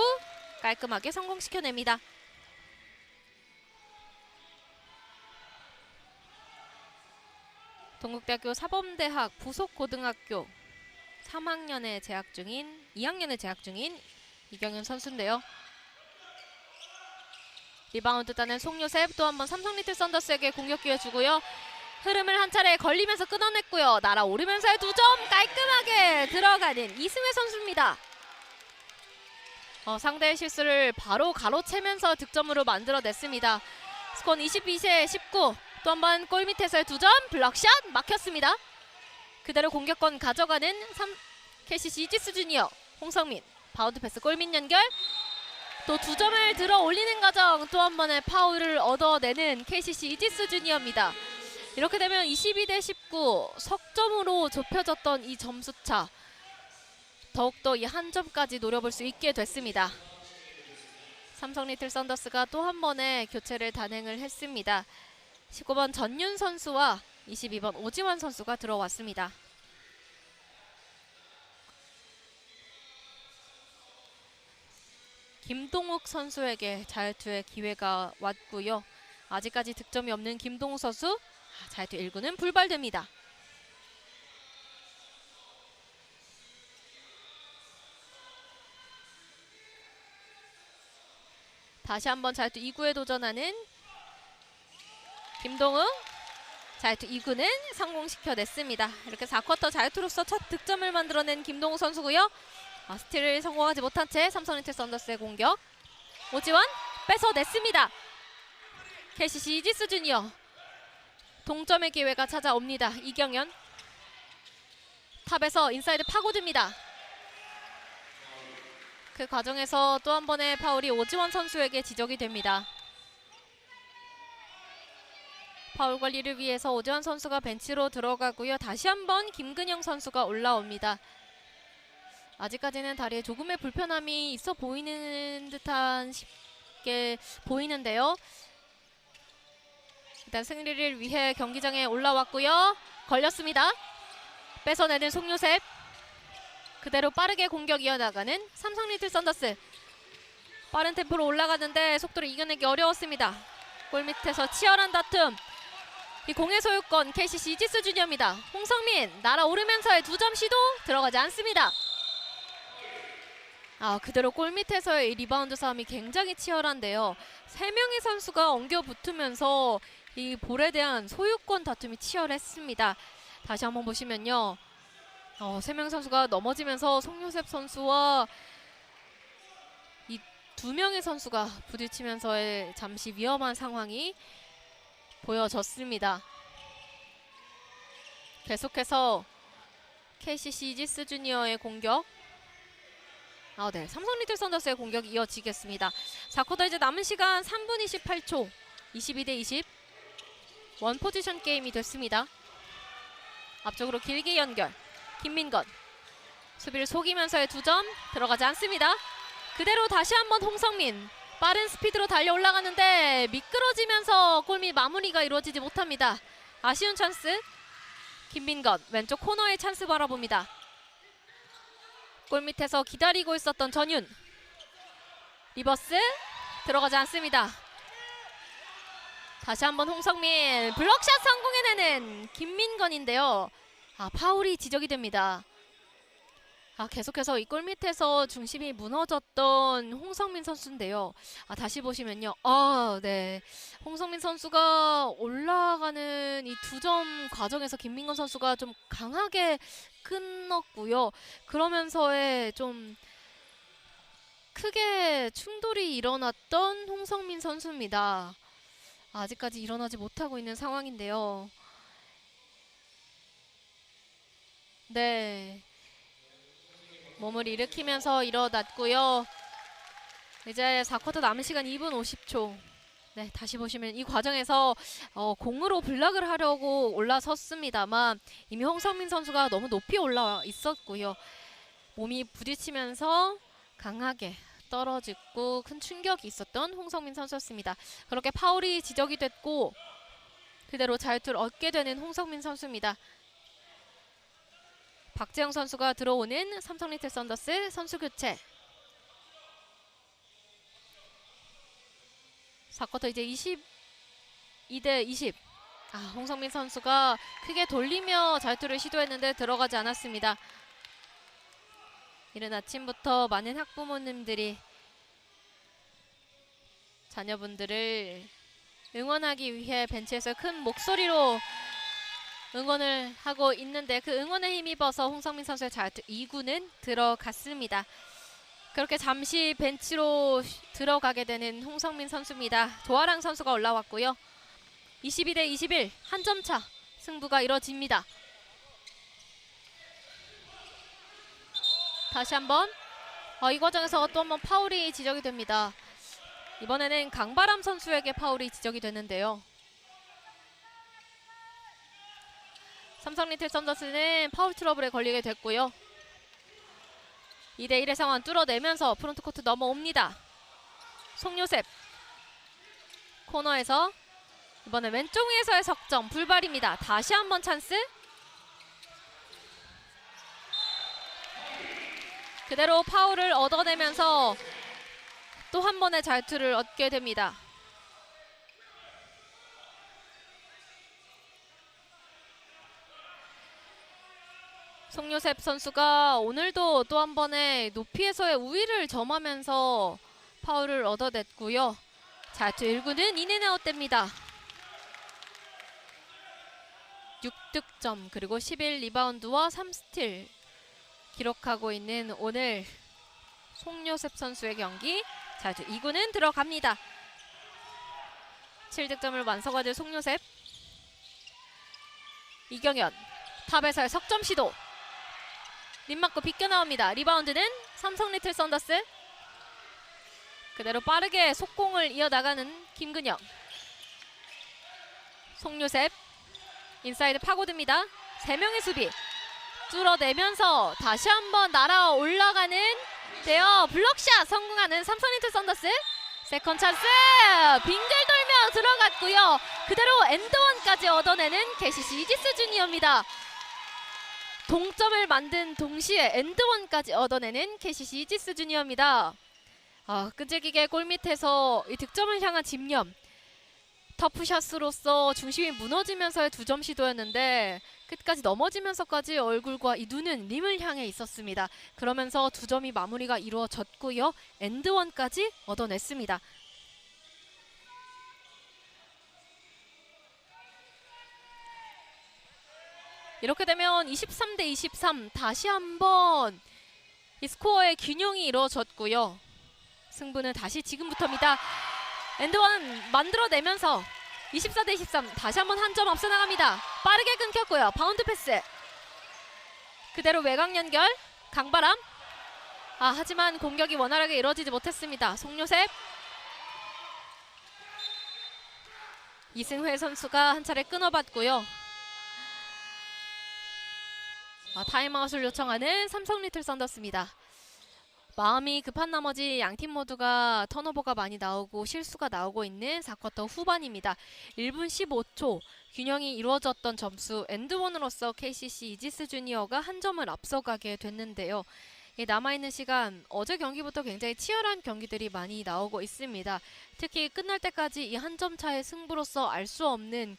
깔끔하게 성공시켜냅니다. 동국대학교 사범대학 부속고등학교 2학년에 재학 중인 이경현 선수인데요. 리바운드 따낸 송요셉 또 한번 삼성 리틀 썬더스에게 공격 기회 주고요. 흐름을 한 차례 걸리면서 끊어냈고요. 날아오르면서의 두 점 깔끔하게 들어가는 이승회 선수입니다. 상대의 실수를 바로 가로채면서 득점으로 만들어냈습니다. 스코어는 22대 19. 또 한 번 골 밑에서의 두 점 블락샷 막혔습니다. 그대로 공격권 가져가는 KCC 이지스 주니어 홍성민 바운드 패스 골밑 연결. 또 두 점을 들어 올리는 과정 또 한 번의 파울을 얻어내는 KCC 이지스 주니어입니다. 이렇게 되면 22대 19 석점으로 좁혀졌던 이 점수차 더욱더 이 한 점까지 노려볼 수 있게 됐습니다. 삼성 리틀 썬더스가 또 한 번의 교체를 단행을 했습니다. 19번 전윤 선수와 22번 오지환 선수가 들어왔습니다. 김동욱 선수에게 자유투의 기회가 왔고요. 아직까지 득점이 없는 김동욱 선수 자유투 1구는 불발됩니다. 다시 한번 자유투 2구에 도전하는 김동욱. 자유투 2구는 성공시켜냈습니다. 이렇게 4쿼터 자유투로서 첫 득점을 만들어낸 김동욱 선수고요. 스틸을 성공하지 못한 채 삼성 리틀 썬더스의 공격. 오지환 뺏어냈습니다. KCC 이지스 주니어 동점의 기회가 찾아옵니다. 이경현 탑에서 인사이드 파고듭니다. 그 과정에서 또 한 번의 파울이 오지환 선수에게 지적이 됩니다. 파울 관리를 위해서 오지환 선수가 벤치로 들어가고요. 다시 한번 김근영 선수가 올라옵니다. 아직까지는 다리에 조금의 불편함이 있어 보이는 듯한 게 보이는데요. 일단 승리를 위해 경기장에 올라왔고요. 걸렸습니다. 뺏어내는 송요셉. 그대로 빠르게 공격 이어나가는 삼성 리틀 썬더스. 빠른 템포로 올라가는데 속도를 이겨내기 어려웠습니다. 골 밑에서 치열한 다툼. 이 공의 소유권 KCC 이지스 주니어입니다. 홍성민 날아오르면서의 2점 시도 들어가지 않습니다. 그대로 골 밑에서의 이 리바운드 싸움이 굉장히 치열한데요. 3명의 선수가 엉겨 붙으면서 이 볼에 대한 소유권 다툼이 치열했습니다. 다시 한번 보시면요. 3명 선수가 넘어지면서 송요셉 선수와 이 2명의 선수가 부딪히면서의 잠시 위험한 상황이 보여졌습니다. 계속해서 KCC 이지스 주니어의 공격. 네, 삼성 리틀 썬더스의 공격이 이어지겠습니다. 4쿼터 이제 남은 시간 3분 28초. 22대 20. 원 포지션 게임이 됐습니다. 앞쪽으로 길게 연결. 김민건. 수비를 속이면서의 2점 들어가지 않습니다. 그대로 다시 한번 홍성민. 빠른 스피드로 달려 올라가는데 미끄러지면서 골밑 마무리가 이루어지지 못합니다. 아쉬운 찬스. 김민건 왼쪽 코너의 찬스 바라봅니다. 골밑에서 기다리고 있었던 전윤. 리버스 들어가지 않습니다. 다시 한번 홍성민 블럭샷 성공해내는 김민건인데요. 파울이 지적이 됩니다. 계속해서 이 골밑에서 중심이 무너졌던 홍성민 선수인데요. 다시 보시면요. 네. 홍성민 선수가 올라가는 이 2점 과정에서 김민건 선수가 좀 강하게 끊었고요. 그러면서의 좀 크게 충돌이 일어났던 홍성민 선수입니다. 아직까지 일어나지 못하고 있는 상황인데요. 네. 몸을 일으키면서 일어났고요. 이제 4쿼터 남은 시간 2분 50초. 네, 다시 보시면 이 과정에서 공으로 블락을 하려고 올라섰습니다만 이미 홍성민 선수가 너무 높이 올라와 있었고요. 몸이 부딪히면서 강하게 떨어지고 큰 충격이 있었던 홍성민 선수였습니다. 그렇게 파울이 지적이 됐고 그대로 자유투를 얻게 되는 홍성민 선수입니다. 박재영 선수가 들어오는 삼성 리틀 썬더스 선수 교체. 4쿼터 이제 22대 20. 홍성민 선수가 크게 돌리며 자유투를 시도했는데 들어가지 않았습니다. 이른 아침부터 많은 학부모님들이 자녀분들을 응원하기 위해 벤치에서 큰 목소리로 응원을 하고 있는데 그 응원에 힘입어서 홍성민 선수의 자유투 2구는 들어갔습니다. 그렇게 잠시 벤치로 들어가게 되는 홍성민 선수입니다. 조아랑 선수가 올라왔고요. 22대 21 한 점 차 승부가 이뤄집니다. 다시 한번 이 과정에서 또 한번 파울이 지적이 됩니다. 이번에는 강바람 선수에게 파울이 지적이 되는데요. 삼성 리틀 썬더스는 파울 트러블에 걸리게 됐고요. 2대 1의 상황 뚫어내면서 프론트코트 넘어옵니다. 송요셉 코너에서 이번에 왼쪽 위에서의 석점 불발입니다. 다시 한번 찬스. 그대로 파울을 얻어내면서 또 한 번의 자유투를 얻게 됩니다. 송요셉 선수가 오늘도 또 한 번의 높이에서의 우위를 점하면서 파울을 얻어냈고요. 자유투 1구는 인앤아웃 됩니다. 6득점 그리고 11리바운드와 3스틸 기록하고 있는 오늘 송요셉 선수의 경기. 자유투 2구는 들어갑니다. 7득점을 완성하는 송요셉. 이경현 탑에서의 석점 시도. 림 맞고 비껴나옵니다. 리바운드는 삼성 리틀 썬더스. 그대로 빠르게 속공을 이어나가는 김근영. 송요셉 인사이드 파고듭니다. 3명의 수비 뚫어내면서 다시 한번 날아 올라가는 데요. 블럭샷 성공하는 삼성 리틀 썬더스. 세컨 찬스 빙글 돌며 들어갔고요. 그대로 엔드원까지 얻어내는 KCC 이지스 주니어입니다. 동점을 만든 동시에 엔드원까지 얻어내는 KCC 이지스 주니어입니다. 끈질기게 골밑에서 이 득점을 향한 집념. 터프샷으로서 중심이 무너지면서의 2점 시도였는데 끝까지 넘어지면서까지 얼굴과 이 눈은 림을 향해 있었습니다. 그러면서 2점이 마무리가 이루어졌고요. 엔드원까지 얻어냈습니다. 이렇게 되면 23대 23 다시 한번 이 스코어의 균형이 이루어졌고요. 승부는 다시 지금부터입니다. 엔드원 만들어내면서 24대 23 다시 한번 한 점 앞서 나갑니다. 빠르게 끊겼고요. 바운드 패스. 그대로 외곽 연결. 강바람. 하지만 공격이 원활하게 이루어지지 못했습니다. 송요셉. 이승회 선수가 한 차례 끊어봤고요. 타임아웃을 요청하는 삼성 리틀 썬더스입니다. 마음이 급한 나머지 양팀 모두가 턴오버가 많이 나오고 실수가 나오고 있는 4쿼터 후반입니다. 1분 15초 균형이 이루어졌던 점수 엔드원으로서 KCC 이지스 주니어가 한 점을 앞서가게 됐는데요. 남아있는 시간 어제 경기부터 굉장히 치열한 경기들이 많이 나오고 있습니다. 특히 끝날 때까지 이 한 점 차의 승부로서 알 수 없는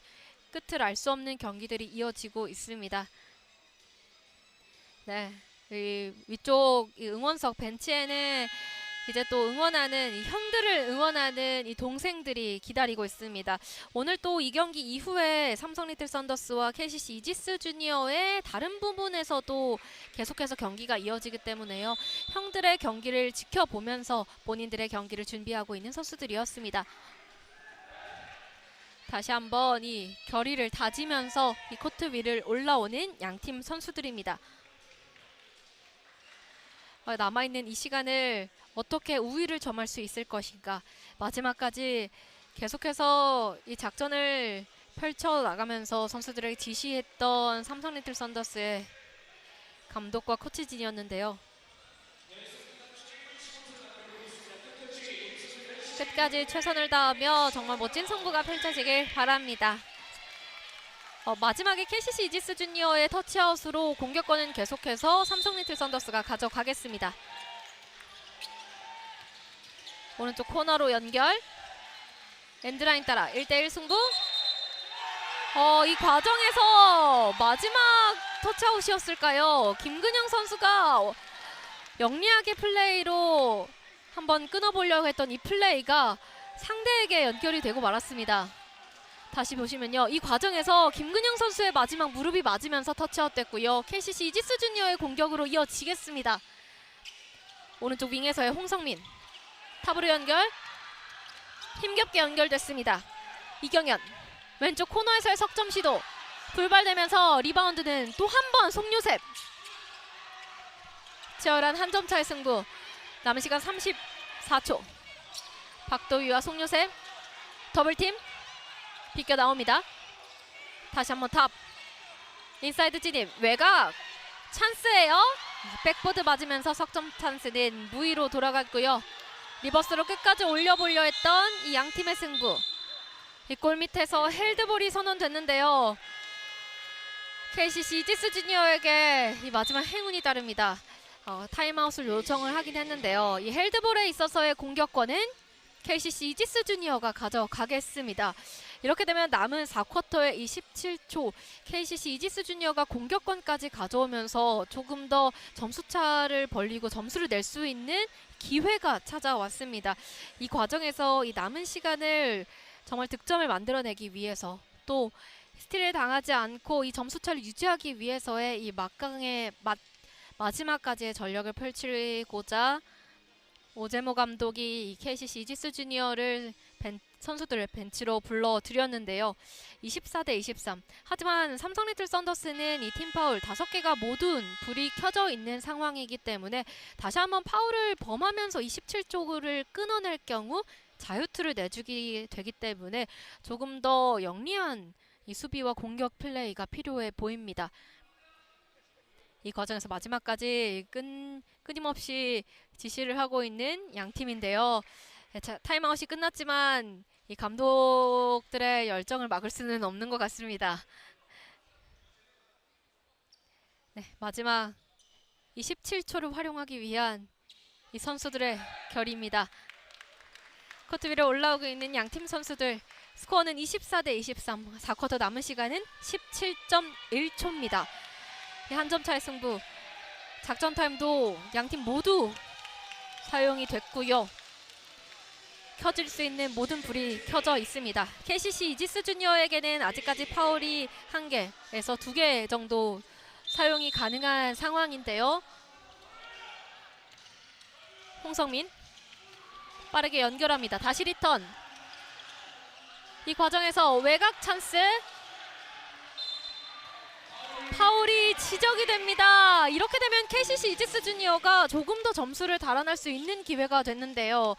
끝을 알 수 없는 경기들이 이어지고 있습니다. 네. 이 위쪽 이 응원석 벤치에는 이제 또 응원하는 이 형들을 응원하는 이 동생들이 기다리고 있습니다. 오늘 또 이 경기 이후에 삼성 리틀 썬더스와 KCC 이지스 주니어의 다른 부분에서도 계속해서 경기가 이어지기 때문에요. 형들의 경기를 지켜보면서 본인들의 경기를 준비하고 있는 선수들이었습니다. 다시 한번 이 결의를 다지면서 이 코트 위를 올라오는 양팀 선수들입니다. 남아있는 이 시간을 어떻게 우위를 점할 수 있을 것인가. 마지막까지 계속해서 이 작전을 펼쳐나가면서 선수들에게 지시했던 삼성 리틀 썬더스의 감독과 코치진이었는데요. 끝까지 최선을 다하며 정말 멋진 승부가 펼쳐지길 바랍니다. 마지막에 KCC 이지스 주니어의 터치아웃으로 공격권은 계속해서 삼성 리틀 썬더스가 가져가겠습니다. 오른쪽 코너로 연결. 엔드라인 따라 1대1 승부. 이 과정에서 마지막 터치아웃이었을까요? 김근영 선수가 영리하게 플레이로 한번 끊어보려고 했던 이 플레이가 상대에게 연결이 되고 말았습니다. 다시 보시면요. 이 과정에서 김근영 선수의 마지막 무릎이 맞으면서 터치아웃 됐고요. KCC 이지스 주니어의 공격으로 이어지겠습니다. 오른쪽 윙에서의 홍성민. 탑으로 연결. 힘겹게 연결됐습니다. 이경현. 왼쪽 코너에서의 석점 시도. 불발되면서 리바운드는 또 한 번 송요셉. 치열한 한 점 차의 승부. 남은 시간 34초. 박도휘와 송요셉. 더블팀. 비껴 나옵니다. 다시 한번 탑. 인사이드 진입. 외곽. 찬스예요. 백보드 맞으면서 석점 찬스는 무위로 돌아갔고요. 리버스로 끝까지 올려보려 했던 이 양팀의 승부. 이 골 밑에서 헬드볼이 선언됐는데요. KCC 이지스 주니어에게 이 마지막 행운이 따릅니다. 타임아웃을 요청을 하긴 했는데요. 이 헬드볼에 있어서의 공격권은 KCC 이지스 주니어가 가져가겠습니다. 이렇게 되면 남은 4쿼터의 이 17초 KCC 이지스 주니어가 공격권까지 가져오면서 조금 더 점수차를 벌리고 점수를 낼 수 있는 기회가 찾아왔습니다. 이 과정에서 이 남은 시간을 정말 득점을 만들어내기 위해서 또 스틸을 당하지 않고 이 점수차를 유지하기 위해서의 이 막강의 마지막까지의 전력을 펼치고자 오제모 감독이 이 KCC 이지스 주니어를 선수들을 벤치로 불러들였는데요. 24대 23. 하지만 삼성 리틀 썬더스는 이 팀 파울 5개가 모두 불이 켜져 있는 상황이기 때문에 다시 한번 파울을 범하면서 27초를 끊어낼 경우 자유투를 내주게 되기 때문에 조금 더 영리한 이 수비와 공격 플레이가 필요해 보입니다. 이 과정에서 마지막까지 끊임없이 지시를 하고 있는 양 팀인데요. 타임아웃이 끝났지만 이 감독들의 열정을 막을 수는 없는 것 같습니다. 네, 마지막 27초를 활용하기 위한 이 선수들의 결의입니다. 코트 위로 올라오고 있는 양팀 선수들 스코어는 24대 23. 4쿼터 남은 시간은 17.1초입니다. 한 점 차의 승부. 작전 타임도 양팀 모두 사용이 됐고요. 켜질 수 있는 모든 불이 켜져 있습니다. KCC 이지스 주니어에게는 아직까지 파울이 1개에서 2개 정도 사용이 가능한 상황인데요. 홍성민 빠르게 연결합니다. 다시 리턴. 이 과정에서 외곽 찬스. 파울이 지적이 됩니다. 이렇게 되면 KCC 이지스 주니어가 조금 더 점수를 달아날 수 있는 기회가 됐는데요.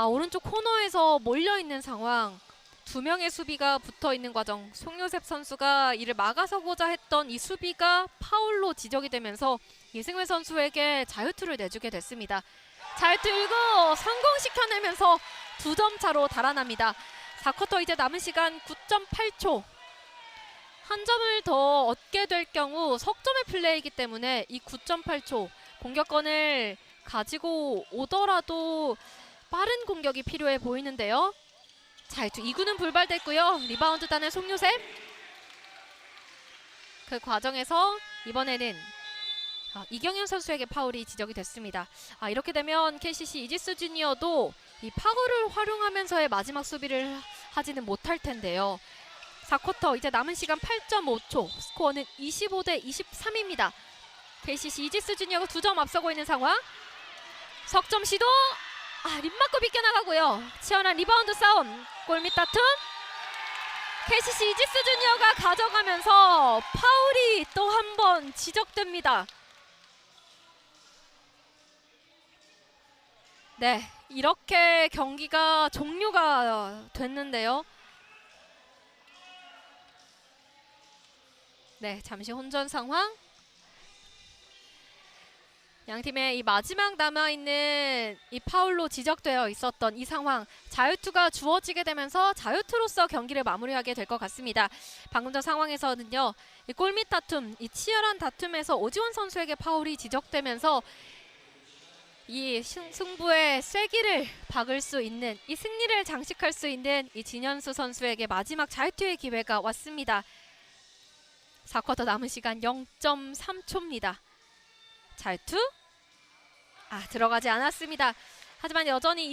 오른쪽 코너에서 몰려있는 상황. 2명의 수비가 붙어있는 과정. 송요셉 선수가 이를 막아서고자 했던 이 수비가 파울로 지적이 되면서 이승회 선수에게 자유투를 내주게 됐습니다. 자유투 1구 성공시켜내면서 2점 차로 달아납니다. 4쿼터 이제 남은 시간 9.8초. 한 점을 더 얻게 될 경우 석점의 플레이이기 때문에 이 9.8초 공격권을 가지고 오더라도 빠른 공격이 필요해 보이는데요. 자유투 2구는 불발됐고요. 리바운드 단의 송요셉. 그 과정에서 이번에는 이경현 선수에게 파울이 지적이 됐습니다. 이렇게 되면 KCC 이지스 주니어도 이 파울을 활용하면서의 마지막 수비를 하지는 못할 텐데요. 4쿼터 이제 남은 시간 8.5초. 스코어는 25대 23입니다. KCC 이지스 주니어가 2점 앞서고 있는 상황. 석점 시도. 림 맞고 비껴나가고요. 치열한 리바운드 싸움. 골밑 다툼. KCC 이지스 주니어가 가져가면서 파울이 또 한 번 지적됩니다. 네, 이렇게 경기가 종료가 됐는데요. 네, 잠시 혼전 상황. 양팀의 이 마지막 남아있는 이 파울로 지적되어 있었던 이 상황, 자유투가 주어지게 되면서 자유투로서 경기를 마무리하게 될 것 같습니다. 방금 전 상황에서는요, 이 골밑 다툼, 이 치열한 다툼에서 오지원 선수에게 파울이 지적되면서 이 승부의 쐐기를 박을 수 있는, 이 승리를 장식할 수 있는 이 진현수 선수에게 마지막 자유투의 기회가 왔습니다. 4쿼터 남은 시간 0.3초입니다. 자유투 들어가지 않았습니다. 하지만 여전히